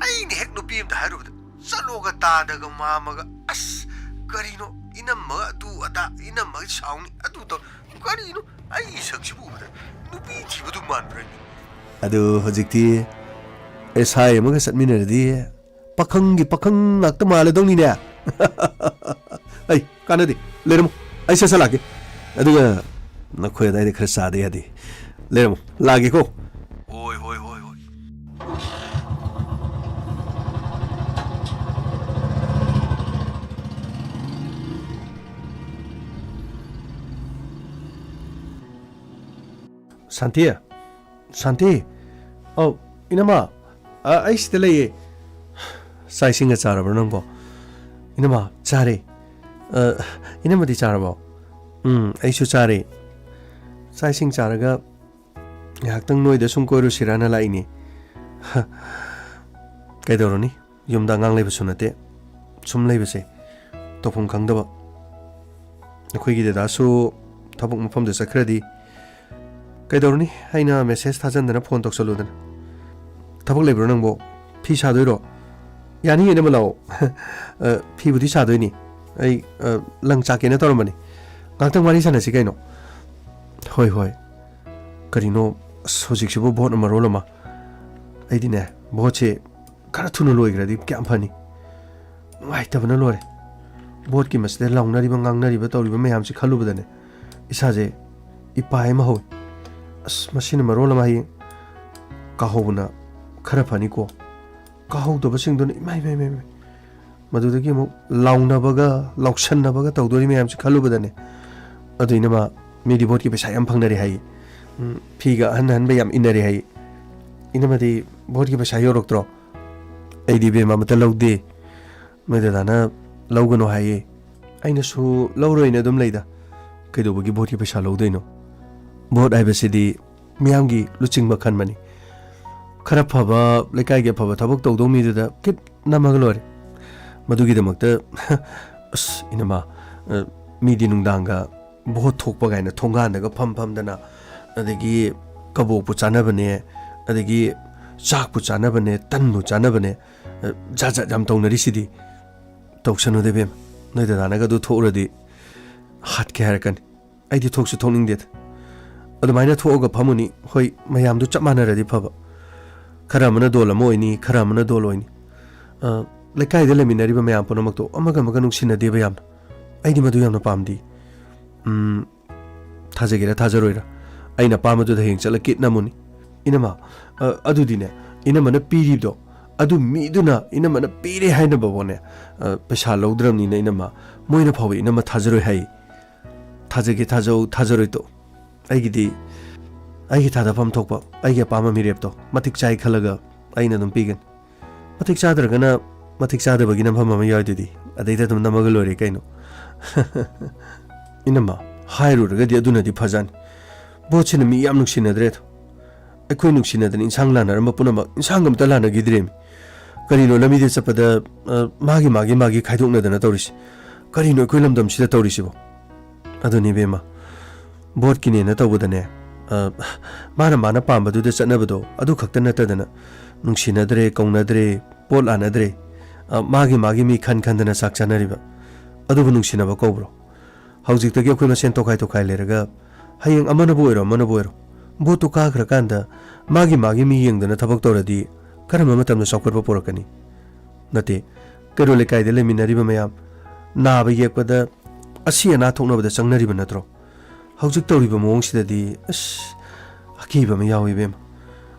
ꯑꯩꯅ ꯍꯦꯛ ꯅꯨꯄꯤ ꯑꯃꯗ ꯍꯥꯏꯔꯨꯕꯗ ꯆꯠꯂꯣꯒ ꯇꯥꯗꯒ ꯃꯥꯝꯃꯒ ꯑꯁ ꯀꯔꯤꯅꯣ 이남마가 두어다 이남마가 사오니 아두도 그리노 아이 석시부거든 누비 집어도 만들었니 아두 허직티 SI 뭐가 sat미너디 파컹 낙도 말레동니네 아이 까나디 레르모 아이 세살라게 아두가 너코야 다이데 그래 사대야디 레르모 라게고 오이 Santi oh inama ai sida leye sai singa charabo nangbo inama chare inama di charabo ai su chare sai sing charaga yaktang noida sum koiru sirana laini kaidoroni yumda ngang leba sunate sum lebase topum khangdaba nakoi gi da su thabuk mafam de sakradi कईदौरनी अना मेसेज थाजनदना फोन तौसलुदना थबक लेब्रो नंगबो फी सादोइरो यानी एनेमा लाओ फीबुदी सादोइनी आई लंग चाकेना तौरमनी गांतंग वारी सानसी कइनो होय करिनो होजिकसिबो भोट मरोलमा आइदिने भोटसे खरा थुनो लोइग्रदि क्याम फनी नुवाइतबना लोरे भोट की मसदे लाउनरिबा ngangnariba तौरिबा मयामसि खलुबदने इसाजे इपाय मा होय मशीन मरोल माही काहोबना खरा फनीको काहोदबसिंगदुन इमाय मदुदगी मु लाउनबगा लाउसन्नबगा तौदोरि मयामसि खलुबदने अदुइनमा मेदि भोट की पैसा याम फंगनरि हाई फीगा हन याम इनरि हाई इनमदि भोट की पैसा योरक्त्रो ऐदि बेमा मत लौदे मददाना लौगनो हाई आइनसु लौरोइना दुम लैदा कैदोबगी भोट की पैसा लौदैनो भोट आइबसिदी मियामगी लुचिंग मखनमनी खरा फबा लेकाइगे फबा थबक तौदो मिदुदा किप नमगलोरे मदुगिदमक्ता अस इनमा मिदि नुंदांगा भोट थोकपा गायना थोंगानदगा फमदना अदगी कबोकपु चानबने अदगी चाकपु चानबने तन्नु चानबने जाजा जाम तौनरिसिदी तौसनु देबे नैदानागा दु थोरदि हात के हरकन आइदि थोकसु थोनिंगदे अदुमाइना थोगा फमुनी होय मयामदु चप मानरदि फब खरामना दोल मोइनी खरामना दोलोइनी लेकाइदे लेमिनरिबा मयाम पुनमक्तो अमगा नुसिना देबा याम आइदि मदु यामना पामदि थाजगेरा थाजरोइरा आइना पामदु द हेंग चला किट नमुनी इनमा अदुदिने इनमना पीरिबदो अदु मीदुना इनमना पीरे हाइना बबोने पैसा लौद्रमनिना इनमा मोइना फावे इनमा थाजरोइ हाइ थाजगे थाजरोइतो आइगिदी आइगी थादाफम थोकपा आइगे पामा मिरेपतो मतिक चाइ खलगा आइना दुम पिगन मतिक चादरगना मतिक चादबगी नमफम अमा याइदुदी अदैदा दुम नमगा लोरे कैनो इनमा हाइरुरगदि अदुनदि फजान बोचिन मी याम नुक्सिनद्रेत अखोइ नुक्सिनदन इंसांग लानरम पुनम इंसांग अमता लानगिद्रेमि करिनो लमिदे चपदा मागी खाइदोकनदना तौरिसि करिनो अखोइ लमदमसिदा तौरिसिबो अदुनि बेमा भोट किनेना तौबदने माना पाम्बदुदा चनबदो अदु खक्ता नतदना नुंसिनद्रे कौनद्रे पोट लानद्रे मागी मी खनदना साक चानरिबा ꯑꯗꯨꯕꯨ ꯅꯨꯡꯁꯤꯅꯕ ꯀꯧꯕ꯭ꯔꯣ ꯍꯧꯖꯤꯛꯇꯒꯤ ꯑꯩꯈꯣꯏ ꯃꯁꯦꯟ ꯇꯣꯈꯥꯏ ꯂꯩꯔꯒ ꯍꯌꯦꯡ ꯑꯃꯅꯕꯨ ꯑꯣꯏꯔꯣ ꯚꯣꯠꯇꯨ ꯀꯥꯈ꯭ꯔꯀꯥꯟꯗ ꯃꯥꯒꯤ ꯃꯤ ꯌꯦꯡꯗꯅ ꯊꯕꯛ ꯇꯧꯔꯗꯤ ꯀꯔꯝꯕ ꯃꯇꯝꯗ ꯆꯥꯎꯈꯠꯄ ꯄꯣꯔꯛꯀꯅꯤ ꯅꯠꯇꯦ ꯀꯩꯔꯣꯜ ꯂꯩꯀꯥꯏꯗ ꯂꯩꯃꯤꯟꯅꯔꯤꯕ ꯃꯌꯥꯝ ꯅꯥꯕ ꯌꯦꯛꯄꯗ ꯑꯁꯤ ꯑꯅꯥ ꯊꯣꯛꯅꯕꯗ ꯆꯪꯅꯔꯤꯕ ꯅꯠꯇ꯭ꯔꯣ ꯍꯧꯖꯤꯛ ꯇꯧꯔꯤꯕ ꯃꯑꯣꯡꯁꯤꯗꯗꯤ ꯑꯁ ꯑꯀꯤꯕ ꯑꯃ ꯌꯥꯎꯏ ꯏꯕꯦꯝꯃ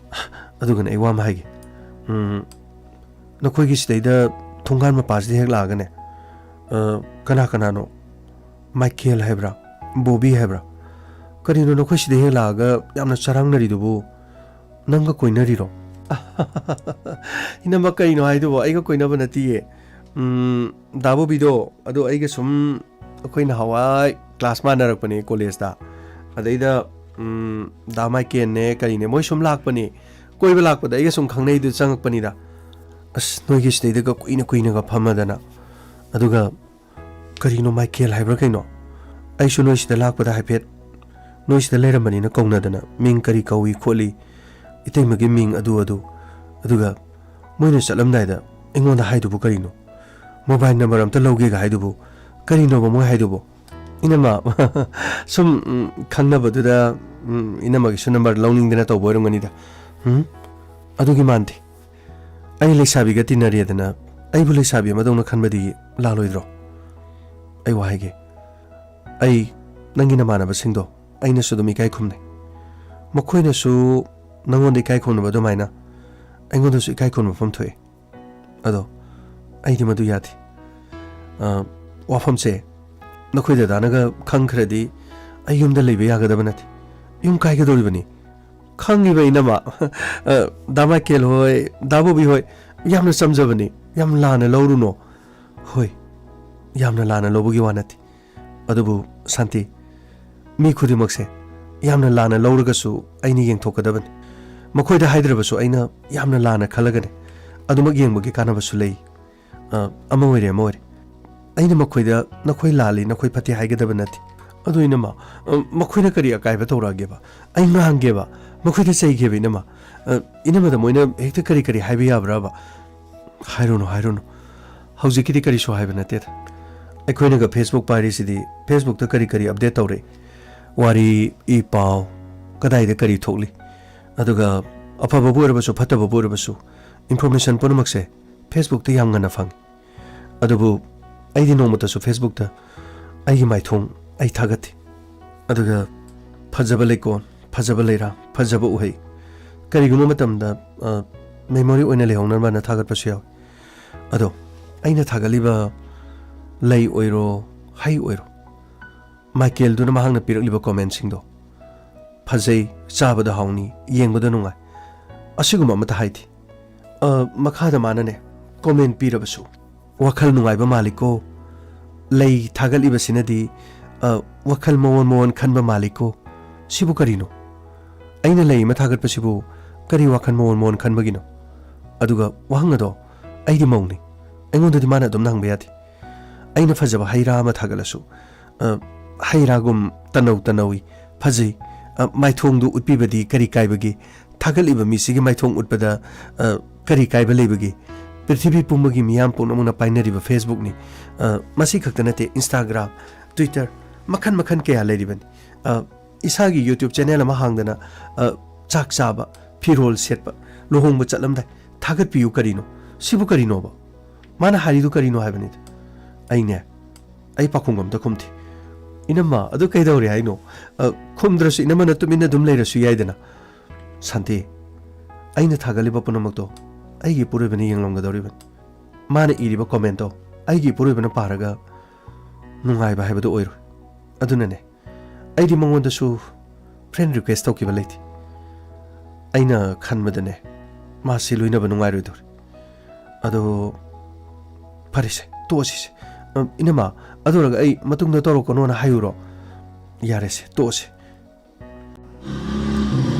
ꯑꯗꯨꯒꯅ ꯑꯩ ꯋꯥ ꯑꯃ ꯍꯥꯏꯒꯦ ꯅꯈꯣꯏꯒꯤ ꯁꯤꯗꯩꯗ ꯊꯣꯡꯒꯥꯟ ꯃꯄꯥꯁꯤꯗ ꯍꯦꯛ ꯂꯥꯛꯑꯒꯅꯦ ꯀꯅꯥꯅꯣ ꯃꯥꯏꯀꯦꯜ ꯍꯥꯏꯕ꯭ꯔꯥ ꯕꯣꯕꯤ ꯍꯥꯏꯕ꯭ꯔꯥ ꯀꯔꯤꯅꯣ ꯅꯈꯣꯏ ꯁꯤꯗ ꯍꯦꯛ ꯂꯥꯛꯑꯒ ꯌꯥꯝꯅ ꯆꯔꯥꯡꯅꯔꯤꯗꯨꯕꯨ ꯅꯪꯒ ꯀꯣꯏꯅꯔꯤꯔꯣ ꯏꯅꯝꯃ ꯀꯔꯤꯅꯣ ꯍꯥꯏꯗꯨꯕꯨ ꯑꯩꯒ ꯀꯣꯏꯅꯕ ꯅꯠꯇꯤꯌꯦ ꯗꯥ ꯕꯣꯕꯤꯗꯣ ꯑꯗꯣ ꯑꯩꯒ ꯁꯨꯝ ꯑꯩꯈꯣꯏꯅ ꯍꯋꯥꯏ ꯀ꯭ꯂꯥꯁ ꯃꯥꯟꯅꯔꯛꯄꯅꯦ ꯀꯣꯂꯦꯖꯇ ꯑꯗꯩꯗ ꯗꯥ ꯃꯥꯏꯀꯦꯜꯅꯦ ꯀꯔꯤꯅꯦ ꯃꯣꯏ ꯁꯨꯝ ꯂꯥꯛꯄꯅꯦ ꯀꯣꯏꯕ ꯂꯥꯛꯄꯗ ꯑꯩꯒ ꯁꯨꯝ ꯈꯪꯅꯩꯗꯨ ꯆꯪꯉꯛꯄꯅꯤꯗ ꯑꯁ ꯅꯣꯏꯒꯤ ꯁꯤꯗꯩꯗꯒ ꯀꯨꯏꯅꯒ ꯐꯝꯃꯗꯅ ꯑꯗꯨꯒ ꯀꯔꯤꯅꯣ ꯃꯥꯏꯀꯦꯜ ꯍꯥꯏꯕ꯭ꯔꯥ ꯀꯩꯅꯣ ꯑꯩꯁꯨ ꯅꯣꯏ ꯁꯤꯗ ꯂꯥꯛꯄꯗ ꯍꯥꯏꯐꯦꯠ ꯅꯣꯏ ꯁꯤꯗ ꯂꯩꯔꯝꯕꯅꯤꯅ ꯀꯧꯅꯗꯅ ꯃꯤꯡ ꯀꯔꯤ ꯀꯧꯏ ꯈꯣꯠꯂꯤ ꯏꯇꯩꯃꯒꯤ ꯃꯤꯡ ꯑꯗꯨꯒ ꯃꯣꯏꯅ ꯆꯠꯂꯝꯗꯥꯏꯗ ꯑꯩꯉꯣꯟꯗ ꯍꯥꯏꯗꯨꯕꯨ ꯀꯔꯤꯅꯣ ꯃꯣꯕꯥꯏꯜ ꯅꯝꯕꯔ ꯑꯝꯇ ꯂꯧꯒꯦꯒ ꯍꯥꯏꯗꯨꯕꯨ ꯀꯔꯤꯅꯣꯕ ꯃꯣꯏ ꯍꯥꯏꯗꯨꯕꯨ ꯏꯅꯝꯃ ꯁꯨꯝ ꯈꯪꯅꯕꯗꯨꯗ ꯏꯅꯝꯃꯒꯤꯁꯨ ꯅꯝꯕꯔ ꯂꯧꯅꯤꯡꯗꯅ ꯇꯧꯕ ꯑꯣꯏꯔꯝꯒꯅꯤꯗ ꯑꯗꯨꯒꯤ ꯃꯥꯟꯗꯦ ꯑꯩ ꯂꯩꯁꯥꯕꯤꯒ ꯇꯤꯟꯅꯔꯦꯗꯅ ꯑꯩꯕꯨ ꯂꯩꯁꯥꯕꯤ ꯑꯃꯗꯧꯅ ꯈꯟꯕꯗꯤ ꯂꯥꯜꯂꯣꯏꯗ꯭ꯔꯣ ꯑꯩ ꯋꯥ ꯍꯥꯏꯒꯦ ꯑꯩ ꯅꯪꯒꯤ ꯅꯃꯥꯟꯅꯕꯁꯤꯡꯗꯣ ꯑꯩꯅꯁꯨ ꯑꯗꯨꯝ ꯏꯀꯥꯏ ꯈꯨꯝꯅꯩ ꯃꯈꯣꯏꯅꯁꯨ ꯅꯪꯉꯣꯟꯗ ꯏꯀꯥꯏ ꯈꯨꯝꯅꯕ ꯑꯗꯨꯃꯥꯏꯅ ꯑꯩꯉꯣꯟꯗꯁꯨ ꯏꯀꯥꯏ ꯈꯨꯝꯅꯐꯝ ꯊꯣꯛꯑꯦ ꯑꯗꯣ ꯑꯩꯗꯤ ꯃꯗꯨ ꯌꯥꯗꯦ ꯋꯥꯐꯝꯁꯦ ꯅꯈꯣꯏ ꯗꯗꯥꯅꯒ ꯈꯪꯈ꯭ꯔꯗꯤ ꯑꯩ ꯌꯨꯝꯗ ꯂꯩꯕ ꯌꯥꯒꯗꯕ ꯅꯠꯇꯦ ꯌꯨꯝ ꯀꯥꯏꯒꯗꯧꯔꯤꯕꯅꯤ ꯈꯪꯉꯤꯕ ꯏꯅꯝꯃ ꯗꯥ ꯃꯥꯏꯀꯦꯜ ꯍꯣꯏ ꯗꯥ ꯕꯣꯕꯤ ꯍꯣꯏ ꯌꯥꯝꯅ ꯆꯝꯖꯕꯅꯤ ꯌꯥꯝ ꯂꯥꯟꯅ ꯂꯧꯔꯨꯅꯣ ꯍꯣꯏ ꯌꯥꯝꯅ ꯂꯥꯟꯅ ꯂꯧꯕꯒꯤ ꯋꯥ ꯅꯠꯇꯦ ꯑꯗꯨꯕꯨ ꯁꯥꯟꯇꯤ ꯃꯤ ꯈꯨꯗꯤꯡꯃꯛꯁꯦ ꯌꯥꯝꯅ ꯂꯥꯟꯅ ꯂꯧꯔꯒꯁꯨ ꯑꯩꯅ ꯌꯦꯡꯊꯣꯛꯀꯗꯕꯅꯤ ꯃꯈꯣꯏꯗ ꯍꯥꯏꯗ꯭ꯔꯕꯁꯨ ꯑꯩꯅ ꯌꯥꯝꯅ ꯂꯥꯟꯅ ꯈꯜꯂꯒꯅꯦ ꯑꯗꯨꯃꯛ ꯌꯦꯡꯕꯒꯤ ꯀꯥꯟꯅꯕꯁꯨ ꯂꯩ ꯑꯃ ꯑꯣꯏꯔꯦ ꯑꯩꯅ ꯃꯈꯣꯏꯗ ꯅꯈꯣꯏ ꯂꯥꯜꯂꯤ ꯅꯈꯣꯏ ꯐꯠꯇꯦ ꯍꯥꯏꯒꯗꯕ ꯅꯠꯇꯦ ꯑꯗꯨ ꯏꯅꯝꯃ ꯃꯈꯣꯏꯅ ꯀꯔꯤ ꯑꯀꯥꯏꯕ ꯇꯧꯔꯛꯑꯒꯦꯕ ꯑꯩ ꯉꯥꯡꯒꯦꯕ ꯃꯈꯣꯏꯗ ꯆꯩꯒꯦꯕ ꯏꯅꯝꯃꯗ ꯃꯣꯏꯅ ꯍꯦꯛꯇ ꯀꯔꯤ ꯍꯥꯏꯕ ꯌꯥꯕ꯭ꯔꯕ ꯍꯥꯏꯔꯨꯅꯨ ꯍꯧꯖꯤꯛꯀꯤꯗꯤ ꯀꯔꯤꯁꯨ ꯍꯥꯏꯕ ꯅꯠꯇꯦꯗ ꯑꯩꯈꯣꯏꯅꯒ ꯐꯦꯁꯕꯨꯛ ꯄꯥꯏꯔꯤꯁꯤꯗꯤ ꯐꯦꯁꯕꯨꯛꯇ ꯀꯔꯤ ꯑꯞꯗꯦꯠ ꯇꯧꯔꯛꯏ ꯋꯥꯔꯤ ꯏ ꯄꯥꯎ ꯀꯗꯥꯏꯗ ꯀꯔꯤ ꯊꯣꯛꯂꯤ ꯑꯗꯨꯒ ꯑꯐꯕꯕꯨ ꯑꯣꯏꯔꯕꯁꯨ ꯐꯠꯇꯕꯕꯨ ꯑꯣꯏꯔꯕꯁꯨ ꯏꯟꯐꯣꯔꯃꯦꯁꯟ ꯄꯨꯝꯅꯃꯛꯁꯦ ꯐꯦꯁꯕꯨꯛꯇ ꯌꯥꯝ ꯉꯟꯅ ꯐꯪꯏ ꯑꯗꯨꯕꯨ ꯑꯩꯗꯤ ꯅꯣꯡꯃꯇꯁꯨ ꯐꯦꯁꯕꯨꯛꯇ ꯑꯩꯒꯤ ꯃꯥꯏꯊꯣꯡ ꯑꯩ ꯊꯥꯒꯠꯇꯦ ꯑꯗꯨꯒ ꯐꯖꯕ ꯂꯩꯀꯣꯜ ꯐꯖꯕ ꯂꯩꯔꯥꯡ ꯐꯖꯕ ꯎꯍꯩ ꯀꯔꯤꯒꯨꯝꯕ ꯃꯇꯝꯗ ꯃꯦꯃꯣꯔꯤ ꯑꯣꯏꯅ ꯂꯩꯍꯧꯅꯕꯅ ꯊꯥꯒꯠꯄꯁꯨ ꯌꯥꯎꯏ ꯑꯗꯣ ꯑꯩꯅ ꯊꯥꯒꯠꯂꯤꯕ ꯂꯩ ꯑꯣꯏꯔꯣ ꯍꯩ ꯑꯣꯏꯔꯣ ꯃꯥꯏꯀꯦꯜꯗꯨꯅ ꯃꯍꯥꯛꯅ ꯄꯤꯔꯛꯂꯤꯕ ꯀꯣꯃꯦꯟꯁꯤꯡꯗꯣ ꯐꯖꯩ ꯆꯥꯕꯗ ꯍꯥꯎꯅꯤ ꯌꯦꯡꯕꯗ ꯅꯨꯡꯉꯥꯏ ꯑꯁꯤꯒꯨꯝꯕ ꯑꯃꯠꯇ ꯍꯥꯏꯗꯦ ꯃꯈꯥꯗ ꯃꯥꯅꯅꯦ ꯀꯣꯃꯦꯟ ꯄꯤꯔꯕꯁꯨ ꯋꯥꯈꯜ ꯅꯨꯡꯉꯥꯏꯕ ꯃꯥꯜꯂꯤꯀꯣ ꯂꯩ ꯊꯥꯒꯠꯂꯤꯕꯁꯤꯅꯗꯤ ꯋꯥꯈꯜ ꯃꯑꯣꯟ ꯈꯟꯕ ꯃꯥꯜꯂꯤꯀꯣ ꯁꯤꯕꯨ ꯀꯔꯤꯅꯣ ꯑꯩꯅ ꯂꯩ ꯑꯃ ꯊꯥꯒꯠꯄꯁꯤꯕꯨ ꯀꯔꯤ ꯋꯥꯈꯜ ꯃꯑꯣꯟ ꯈꯟꯕꯒꯤꯅꯣ ꯑꯗꯨꯒ ꯋꯥꯍꯪ ꯑꯗꯣ ꯑꯩꯗꯤ ꯃꯧꯅꯤ ꯑꯩꯉꯣꯟꯗꯗꯤ ꯃꯥꯅ ꯑꯗꯨꯝ ꯍꯪꯕ ꯌꯥꯗꯦ ꯑꯩꯅ ꯐꯖꯕ ꯍꯩ ꯔꯥ ꯑꯃ ꯊꯥꯒꯠꯂꯁꯨ ꯍꯩ ꯔꯥꯒꯨꯝ ꯇꯅꯧꯏ ꯐꯖꯩ ꯃꯥꯏꯊꯣꯡꯗꯨ ꯎꯠꯄꯤꯕꯗꯤ ꯀꯔꯤ ꯀꯥꯏꯕꯒꯦ ꯊꯥꯒꯠꯂꯤꯕ ꯃꯤꯁꯤꯒꯤ ꯃꯥꯏꯊꯣꯡ ꯎꯠꯄꯗ ꯀꯔꯤ ꯀꯥꯏꯕ ꯂꯩꯕꯒꯦ ꯄ꯭ꯔꯤꯊꯤꯕꯤ ꯄꯨꯝꯕꯒꯤ ꯃꯤꯌꯥꯝ ꯄꯨꯝꯅꯃꯛꯅ ꯄꯥꯏꯅꯔꯤꯕ ꯐꯦꯁꯕꯨꯛꯅꯤ ꯃꯁꯤ ꯈꯛꯇ ꯅꯠꯇꯦ ꯏꯟꯁꯇꯥꯒ꯭ꯔꯥꯝ ꯇ꯭ꯋꯤꯇꯔ ꯃꯈꯟ ꯀꯌꯥ ꯂꯩꯔꯤꯕꯅꯤ ꯏꯁꯥꯒꯤ ꯌꯨꯇ꯭ꯌꯨꯕ ꯆꯦꯅꯦꯜ ꯑꯃ ꯍꯥꯡꯗꯅ ꯆꯥꯛ ꯆꯥꯕ ꯐꯤꯔꯣꯜ ꯁꯦꯠꯄ ꯂꯨꯍꯣꯡꯕ ꯆꯠꯂꯝꯗꯥꯏ ꯊꯥꯒꯠꯄꯤꯌꯨ ꯀꯔꯤꯅꯣ ꯁꯤꯕꯨ ꯀꯔꯤꯅꯣꯕ ꯃꯥꯅ ꯍꯥꯏꯔꯤꯗꯨ ꯀꯔꯤꯅꯣ ꯍꯥꯏꯕꯅꯤꯗ ꯑꯩ ꯄꯥꯈꯨꯝ ꯑꯝꯇ ꯈꯨꯝꯗꯦ ꯏꯅꯝꯃ ꯑꯗꯨ ꯀꯩꯗꯧꯔꯦ ꯍꯥꯏꯅꯣ ꯈꯨꯝꯗ꯭ꯔꯁꯨ ꯏꯅꯝꯃꯅ ꯇꯨꯃꯤꯟꯅ ꯑꯗꯨꯝ ꯂꯩꯔꯁꯨ ꯌꯥꯏꯗꯅ ꯁꯥꯟꯇꯤ ꯑꯩꯅ ꯊꯥꯒꯠꯂꯤꯕ ꯄꯨꯝꯅꯃꯛꯇꯣ ꯑꯩꯒꯤ ꯏꯄꯨꯔꯣꯏꯕꯅ ꯌꯦꯡꯂꯝꯒꯗꯧꯔꯤꯕꯅꯤ ꯃꯥꯅ ꯏꯔꯤꯕ ꯀꯣꯃꯦꯟꯇꯣ ꯑꯩꯒꯤ ꯏꯄꯨꯔꯣꯏꯕꯅ ꯄꯥꯔꯒ ꯅꯨꯡꯉꯥꯏꯕ ꯍꯥꯏꯕꯗꯨ ꯑꯣꯏꯔꯣꯏ ꯑꯗꯨꯅꯅꯦ ꯑꯩꯗꯤ ꯃꯉꯣꯟꯗꯁꯨ ꯐ꯭ꯔꯦꯟ ꯔꯤꯀ꯭ꯋꯦꯁ ꯇꯧꯈꯤꯕ ꯂꯩꯇꯦ ꯑꯩꯅ ꯈꯟꯕꯗꯅꯦ ꯃꯥꯁꯤ ꯂꯣꯏꯅꯕ ꯅꯨꯡꯉꯥꯏꯔꯣꯏꯗꯧꯔꯤ ꯑꯗꯣ ꯐꯔꯦꯁꯦ ꯇꯣꯛꯑꯁꯤꯁꯦ ꯏꯅꯝꯃ ꯑꯗꯨꯔꯒ ꯑꯩ ꯃꯇꯨꯡꯗ ꯇꯧꯔꯛꯀꯅꯣꯅ ꯍꯥꯏꯌꯨꯔꯣ ꯌꯥꯔꯦꯁꯦ ꯇꯣꯛꯑꯁꯤ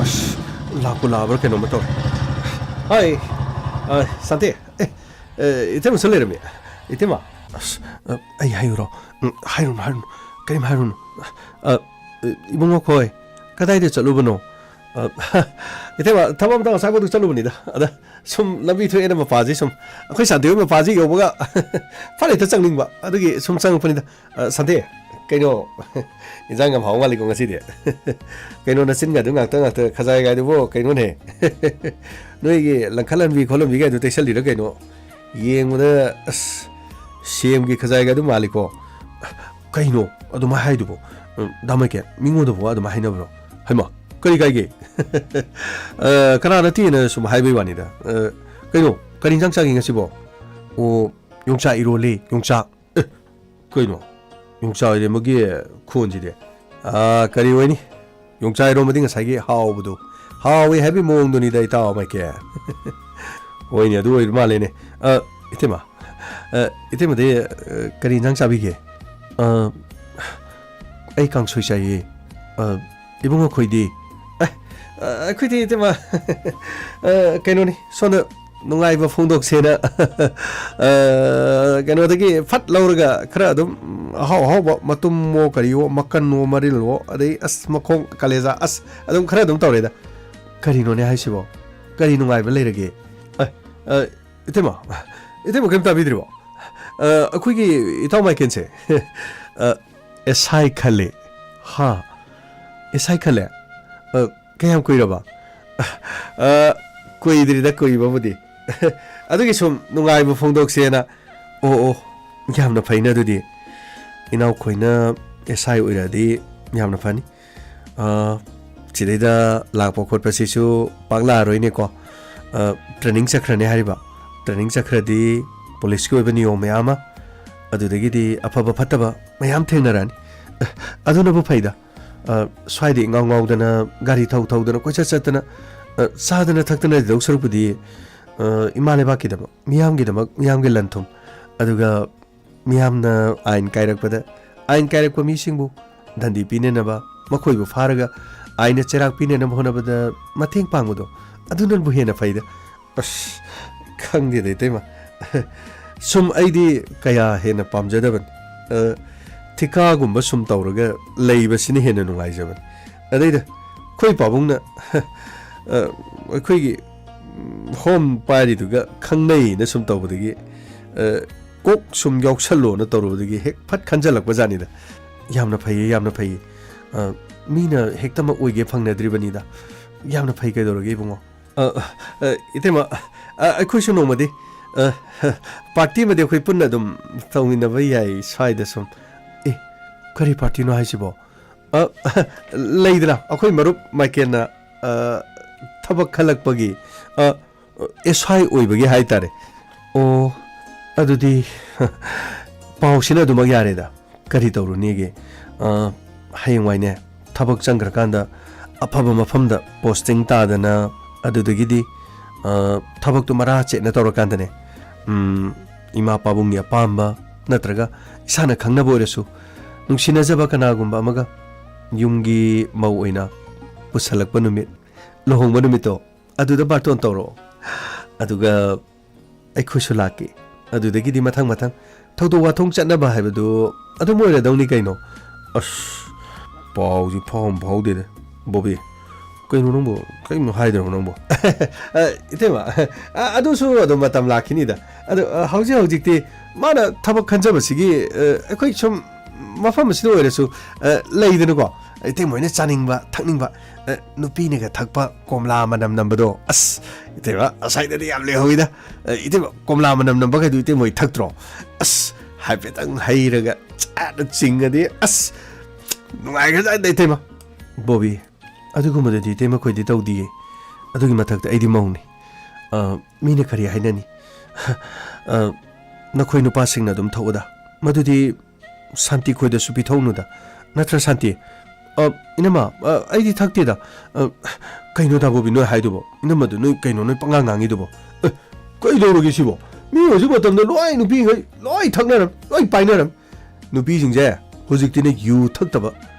ꯑꯁ ꯂꯥꯛꯄꯨ ꯂꯥꯛꯑꯕ꯭ꯔꯥ ꯀꯩꯅꯣꯝꯃ ꯇꯧꯔꯦ ꯍꯥꯏ ꯁꯥꯟꯇꯤ ꯏꯇꯩꯃꯁꯨ ꯂꯩꯔꯝꯃꯤ ꯏꯇꯩꯃ ꯑꯁ ꯑꯩ ꯍꯥꯏꯌꯨꯔꯣ ꯍꯥꯏꯔꯨꯅꯨ ꯀꯔꯤꯝ ꯍꯥꯏꯔꯨꯅꯨ ꯏꯕꯨꯡꯉꯣ ꯈꯣꯏ ꯀꯗꯥꯏꯗ ꯆꯠꯂꯨꯕꯅꯣ 이때마 ꯊꯕꯛ ꯉꯁꯥꯏꯕꯨꯗ ꯆꯠꯂꯨꯕꯅꯤꯗ ꯑꯗ ꯁꯨꯝ ꯂꯝꯕꯤ ꯊꯣꯛꯑꯦꯅ ꯃꯄꯥꯁꯤ ꯁꯨꯝ ꯑꯩꯈꯣꯏ ꯁꯥꯟꯇꯤ ꯍꯣꯏ ꯃꯄꯥꯁꯤ ꯌꯧꯕꯒ ꯐꯠ ꯍꯦꯛꯇ ꯆꯪꯅꯤꯡꯕ ꯑꯗꯨꯒꯤ ꯁꯨꯝ ꯆꯪꯉꯛꯄꯅꯤꯗ ꯁꯥꯟꯇꯤ ꯀꯩꯅꯣ ꯏꯟꯖꯥꯡ ꯌꯥꯝ ꯍꯥꯎ ꯃꯥꯜꯂꯤꯀꯣ ꯉꯁꯤꯗꯤ ꯀꯩꯅꯣ ꯅꯆꯤꯟꯒꯗꯨ ꯉꯥꯛꯇ ꯈꯖꯥꯏ ꯒꯥꯏꯗꯨꯕꯨ ꯀꯩꯅꯣꯅꯦ ꯅꯣꯏꯒꯤ ꯂꯪꯈꯠꯍꯟꯕꯤ ꯈꯣꯠꯍꯟꯕꯤ ꯒꯥꯏꯗꯨ ꯇꯩꯁꯜꯂꯤꯔ ꯀꯩꯅꯣ ꯌꯦꯡꯕꯗ ꯑꯁ ꯁꯦꯝꯒꯤ ꯈꯖꯥꯏ ꯒꯥꯏꯗꯨ ꯃꯥꯜꯂꯤꯀꯣ ꯀꯩꯅꯣ ꯑꯗꯨꯃꯥꯏ ꯍꯥꯏꯗꯨꯕꯨ ꯗꯥꯃꯩꯀꯦ ꯃꯤꯉꯣꯟꯗꯕꯨ ꯑꯗꯨꯃꯥꯏ ꯍꯥꯏꯅꯕ꯭ꯔꯣ ꯍꯩꯃꯥ ꯀꯔꯤ ꯀꯥꯏꯒꯦ ꯀꯅꯥ ꯅꯠꯇꯦꯅ ꯁꯨꯝ ꯍꯥꯏꯕꯩ ꯋꯥꯅꯤꯗ ꯀꯩꯅꯣ ꯀꯔꯤ ꯏꯟꯖꯥꯡ ꯆꯥꯒꯦ ꯉꯁꯤꯕꯣ ꯑꯣ ꯌꯣꯡꯆꯥꯛ ꯏꯔꯣꯜꯂꯦ ꯌꯣꯡꯆꯥꯛ ꯀꯩꯅꯣ ꯌꯣꯡꯆꯥꯛ ꯏꯔꯣꯟꯕꯒꯤ ꯈꯣꯟꯁꯤꯗꯤ ꯀꯔꯤ ꯑꯣꯏꯅꯤ ꯌꯣꯡꯆꯥꯛ ꯏꯔꯣꯟꯕꯗꯤ ꯉꯁꯥꯏꯒꯤ ꯍꯥꯎꯕꯗꯣ ꯍꯥꯎꯋꯦ ꯍꯥꯏꯕꯒꯤ ꯃꯑꯣꯡꯗꯨꯅꯤꯗ ꯏꯇꯥꯎ ꯃꯥꯏꯀꯦ ꯍꯣꯏꯅꯦ ꯑꯗꯨ ꯑꯣꯏꯔ ꯃꯥꯜꯂꯦꯅꯦ ꯏꯇꯩꯃ ꯏꯇꯩꯃꯗꯤ ꯀꯔꯤ ꯏꯟꯖꯥꯡ ꯆꯥꯕꯤꯒꯦ ꯑꯩ ꯀꯥꯡꯁꯣꯏ ꯆꯥꯏꯌꯦ ꯏꯕꯨꯡꯉꯣ ꯈꯣꯏꯗꯤ ꯑꯩꯈꯣꯏꯗꯤ ꯏꯇꯩꯃ ꯀꯩꯅꯣꯅꯤ ꯁꯣꯝꯗ ꯅꯨꯡꯉꯥꯏꯕ ꯐꯣꯡꯗꯣꯛꯁꯦꯅ ꯀꯩꯅꯣꯗꯒꯤ ꯐꯠ ꯂꯧꯔꯒ ꯈꯔ ꯑꯗꯨꯝ ꯑꯍꯥꯎ ꯑꯍꯥꯎꯕ ꯃꯇꯨꯝꯃꯣ ꯀꯔꯤꯌꯣ ꯃꯀꯟꯋꯣ ꯃꯔꯤꯜꯋꯣ ꯑꯗꯩ ꯑꯁ ꯃꯈꯣꯡ ꯀꯥꯂꯦꯖꯥ ꯑꯁ ꯑꯗꯨꯝ ꯈꯔ ꯑꯗꯨꯝ ꯇꯧꯔꯦꯗ ꯀꯔꯤꯅꯣꯅꯦ ꯍꯥꯏꯁꯤꯕꯣ ꯀꯔꯤ ꯅꯨꯡꯉꯥꯏꯕ ꯂꯩꯔꯒꯦ ꯏꯇꯩꯃ ꯀꯔꯤꯝ ꯇꯥꯕꯤꯗ꯭ꯔꯤꯕꯣ ꯑꯩꯈꯣꯏꯒꯤ ꯏꯇꯥꯎ ꯃꯥꯏꯀꯦꯟꯁꯦ ꯑꯦꯁꯥꯏ ꯈꯜꯂꯦ ꯍꯥ ꯑꯦꯁꯥꯏ ꯈꯜꯂꯦ ꯀꯌꯥꯝ ꯀꯨꯏꯔꯕ ꯀꯨꯏꯗ꯭ꯔꯤꯗ ꯀꯨꯏꯕꯕꯨꯗꯤ ꯑꯗꯨꯒꯤ ꯁꯨꯝ ꯅꯨꯡꯉꯥꯏꯕ ꯐꯣꯡꯗꯣꯛꯁꯦꯅ ꯑꯣ ꯌꯥꯝꯅ ꯐꯩꯅ ꯑꯗꯨꯗꯤ ꯏꯅꯥꯎꯈꯣꯏꯅ ꯑꯦꯁꯥꯏ ꯑꯣꯏꯔꯛꯑꯗꯤ ꯌꯥꯝꯅ ꯐꯅꯤ ꯁꯤꯗꯩꯗ ꯂꯥꯛꯄ ꯈꯣꯠꯄꯁꯤꯁꯨ ꯄꯥꯛ ꯂꯥꯛꯑꯔꯣꯏꯅꯦꯀꯣ ꯇ꯭ꯔꯦꯅꯤꯡ ꯆꯠꯈ꯭ꯔꯅꯤ ꯍꯥꯏꯔꯤꯕ ꯇ꯭ꯔꯦꯅꯤꯡ ꯆꯠꯈ꯭ꯔꯗꯤ ꯄꯨꯂꯤꯁꯀꯤ ꯑꯣꯏꯕ ꯅꯤꯌꯣꯝ ꯃꯌꯥꯝ ꯑꯃ ꯑꯗꯨꯗꯒꯤꯗꯤ ꯑꯐꯕ ꯐꯠꯇꯕ ꯃꯌꯥꯝ ꯊꯦꯡꯅꯔꯛꯑꯅꯤ ꯑꯗꯨꯅꯕꯨ ꯐꯩꯗ ꯁ꯭ꯋꯥꯏꯗ ꯏꯉꯥꯎ ꯉꯥꯎꯗꯅ ꯒꯥꯔꯤ ꯊꯧꯗꯅ ꯀꯣꯏꯆꯠ ꯆꯠꯇꯅ ꯆꯥꯗꯅ ꯊꯛꯇꯅ ꯂꯩꯗꯧ ꯁꯔꯨꯛꯄꯨꯗꯤ ꯏꯃꯥ ꯂꯩꯕꯥꯛꯀꯤꯗꯃꯛ ꯃꯤꯌꯥꯝꯒꯤ ꯂꯟ ꯊꯨꯝ ꯑꯗꯨꯒ ꯃꯤꯌꯥꯝꯅ ꯑꯥꯏꯟ ꯀꯥꯏꯔꯛꯄꯗ ꯑꯥꯏꯟ ꯀꯥꯏꯔꯛꯄ ꯃꯤꯁꯤꯡꯕꯨ ꯗꯟꯗꯤ ꯄꯤꯅꯅꯕ ꯃꯈꯣꯏꯕꯨ ꯐꯥꯔꯒ ꯑꯥꯏꯟꯅ ꯆꯩꯔꯥꯛ ꯄꯤꯅꯅꯕ ꯍꯣꯠꯅꯕꯗ ꯃꯇꯦꯡ ꯄꯥꯡꯕꯗꯣ ꯑꯗꯨꯅꯕꯨ ꯍꯦꯟꯅ ꯐꯩꯗ ꯑꯁ ꯈꯪꯗꯦꯗ ꯏꯇꯩꯃ ꯁꯨꯝ ꯑꯩꯗꯤ ꯀꯌꯥ ꯍꯦꯟꯅ ꯄꯥꯝꯖꯗꯕꯅꯤ ꯊꯤꯀꯥꯒꯨꯝꯕ ꯁꯨꯝ ꯇꯧꯔꯒ ꯂꯩꯕꯁꯤꯅ ꯍꯦꯟꯅ ꯅꯨꯡꯉꯥꯏꯖꯕꯅꯤ ꯑꯗꯩꯗ ꯑꯩꯈꯣꯏ ꯄꯥꯕꯨꯡꯅ ꯑꯩꯈꯣꯏꯒꯤ ꯍꯣꯝ ꯄꯥꯏꯔꯤꯗꯨꯒ ꯈꯪꯅꯩꯅ ꯁꯨꯝ ꯇꯧꯕꯗꯒꯤ ꯀꯣꯛ ꯁꯨꯝ ꯌꯥꯎꯁꯜꯂꯣꯅ ꯇꯧꯔꯨꯕꯗꯒꯤ ꯍꯦꯛ ꯐꯠ ꯈꯟꯖꯜꯂꯛꯄ ꯖꯥꯠꯅꯤꯗ ꯌꯥꯝꯅ ꯐꯩꯌꯦ ꯃꯤꯅ ꯍꯦꯛꯇꯃꯛ ꯑꯣꯏꯒꯦ ꯐꯪꯅꯗ꯭ꯔꯤꯕꯅꯤꯗ ꯌꯥꯝꯅ ꯐꯩ ꯀꯩꯗꯧꯔꯒꯦ ꯏꯕꯨꯡꯉꯣ ꯏꯇꯩꯃ ꯑꯩꯈꯣꯏꯁꯨ ꯅꯣꯡꯃꯗꯤ ꯄꯥꯔꯇꯤ ꯑꯃꯗꯤ ꯑꯩꯈꯣꯏ ꯄꯨꯟꯅ ꯑꯗꯨꯝ ꯇꯧꯃꯤꯟꯅꯕ ꯌꯥꯏ ꯁ꯭ꯋꯥꯏꯗ ꯁꯨꯝ ꯀꯔꯤ ꯄꯥꯔꯇꯤꯅꯣ ꯍꯥꯏꯁꯤꯕꯣ ꯂꯩꯗꯅ ꯑꯩꯈꯣꯏ ꯃꯔꯨꯞ ꯃꯥꯏꯀꯦꯟꯅ ꯊꯕꯛ ꯈꯜꯂꯛꯄꯒꯤ ꯑꯦꯁꯥꯏ ꯑꯣꯏꯕꯒꯤ ꯍꯥꯏꯇꯥꯔꯦ ꯑꯣ ꯑꯗꯨꯗꯤ ꯄꯥꯎꯁꯤꯅ ꯑꯗꯨꯃꯛ ꯌꯥꯔꯦꯗ ꯀꯔꯤ ꯇꯧꯔꯨꯅꯤꯒꯦ ꯍꯌꯦꯡꯋꯥꯏꯅꯦ ꯊꯕꯛ ꯆꯪꯈ꯭ꯔꯀꯥꯟꯗ ꯑꯐꯕ ꯃꯐꯝꯗ ꯄꯣꯁꯇꯤꯡ ꯇꯥꯗꯅ ꯑꯗꯨꯗꯒꯤꯗꯤ ꯊꯕꯛꯇꯨ ꯃꯔꯥ ꯆꯦꯠꯅ ꯇꯧꯔꯀꯥꯟꯗꯅꯦ ꯏꯃꯥ ꯄꯥꯕꯨꯡꯒꯤ ꯑꯄꯥꯝꯕ ꯅꯠꯇ꯭ꯔꯒ ꯏꯁꯥꯅ ꯈꯪꯅꯕ ꯑꯣꯏꯔꯁꯨ ꯅꯨꯡꯁꯤꯅꯖꯕ ꯀꯅꯥꯒꯨꯝꯕ ꯑꯃꯒ ꯌꯨꯝꯒꯤ ꯃꯧ ꯑꯣꯏꯅ ꯄꯨꯁꯜꯂꯛꯄ ꯅꯨꯃꯤꯠ ꯂꯨꯍꯣꯡꯕ ꯅꯨꯃꯤꯠꯇꯣ ꯑꯗꯨꯗ ꯕꯥꯔꯇꯣꯟ ꯇꯧꯔꯛꯑꯣ ꯑꯗꯨꯒ ꯑꯩꯈꯣꯏꯁꯨ ꯂꯥꯛꯀꯦ ꯑꯗꯨꯗꯒꯤꯗꯤ ꯃꯊꯪ ꯊꯧꯗꯣꯛ ꯋꯥꯊꯣꯛ ꯆꯠꯅꯕ ꯍꯥꯏꯕꯗꯨ ꯑꯗꯨꯝ ꯑꯣꯏꯔꯗꯧꯅꯤ ꯀꯩꯅꯣ ꯑꯁ ꯄꯥꯎꯁꯤ ꯐꯥꯎꯗꯦꯗ ꯕꯣꯕꯤ ꯀꯩꯅꯣ ꯅꯪꯕꯨ ꯀꯔꯤꯅꯣ ꯍꯥꯏꯗ꯭ꯔꯕꯣ ꯅꯪꯕꯨ ꯏꯇꯩꯃ ꯑꯗꯨꯁꯨ ꯑꯗꯨꯝ ꯃꯇꯝ ꯂꯥꯛꯈꯤꯅꯤꯗ ꯑꯗꯣ ꯍꯧꯖꯤꯛꯇꯤ ꯃꯥꯅ ꯊꯕꯛ ꯈꯟꯖꯕꯁꯤꯒꯤ ꯑꯩꯈꯣꯏ ꯁꯨꯝ ꯃꯐꯝ ꯑꯁꯤꯗ ꯑꯣꯏꯔꯁꯨ ꯂꯩꯗꯅꯀꯣ ꯏꯇꯩꯃ ꯍꯣꯏꯅ ꯆꯥꯅꯤꯡꯕ ꯊꯛꯅꯤꯡꯕ ꯅꯨꯄꯤꯅꯒ ꯊꯛꯄ ꯀꯣꯝꯂꯥ ꯃꯅꯝ ꯅꯝꯕꯗꯣ ꯑꯁ ꯏꯇꯩꯃ ꯑꯁꯥꯏꯗꯗꯤ ꯌꯥꯝ ꯂꯩꯍꯧꯏꯗ ꯏꯇꯩꯃ ꯀꯣꯝꯂꯥ ꯃꯅꯝ ꯅꯝꯕꯈꯩꯗꯨ ꯏꯇꯩꯃ ꯍꯣꯏ ꯊꯛꯇ꯭ꯔꯣ ꯑꯁ ꯍꯥꯏꯐꯦꯠꯇꯪ ꯍꯩꯔꯒ ꯆꯥꯅ ꯆꯤꯡꯉꯗꯤ ꯑꯁ ꯅꯨꯡꯉꯥꯏꯈ꯭ꯔꯖꯥꯠꯅꯤꯗ ꯏꯇꯩꯃ ꯕꯣꯕꯤ ꯑꯗꯨꯒꯨꯝꯕꯗꯗꯤ ꯏꯇꯩꯃ ꯈꯣꯏꯗꯤ ꯇꯧꯗꯤꯌꯦ ꯑꯗꯨꯒꯤ ꯃꯊꯛꯇ ꯑꯩꯗꯤ ꯃꯧꯅꯤ ꯃꯤꯅ ꯀꯔꯤ ꯍꯥꯏꯅꯅꯤ ꯅꯈꯣꯏ ꯅꯨꯄꯥꯁꯤꯡꯅ ꯑꯗꯨꯝ ꯊꯛꯎꯗ ꯃꯗꯨꯗꯤ ꯁꯥꯟꯇꯤ ꯈꯣꯏꯗꯁꯨ ꯄꯤꯊꯧꯅꯨꯗ ꯅꯠꯇ꯭ꯔ ꯁꯥꯟꯇꯤ ꯏꯅꯝꯃ ꯑꯩꯗꯤ ꯊꯛꯇꯦꯗ ꯀꯩꯅꯣ ꯕꯣꯕꯤ ꯅꯣꯏ ꯍꯥꯏꯗꯨꯕꯣ ꯏꯅꯝꯃꯗꯨ ꯅꯣꯏ ꯀꯩꯅꯣ ꯅꯣꯏ ꯄꯉꯥꯡ ꯉꯥꯡꯉꯤꯗꯨꯕꯣ ꯀꯩꯗꯧꯔꯒꯦ ꯁꯤꯕꯣ ꯃꯤ ꯍꯧꯖꯤꯛ ꯃꯇꯝꯗ ꯂꯣꯏ ꯅꯨꯄꯤꯈꯩ ꯂꯣꯏ ꯊꯛꯅꯔꯝ ꯂꯣꯏ ꯄꯥꯏꯅꯔꯝ ꯅꯨꯄꯤꯁꯤꯡꯁꯦ ꯍꯧꯖꯤꯛꯇꯤꯅꯦ ꯌꯨ ꯊꯛꯇꯕ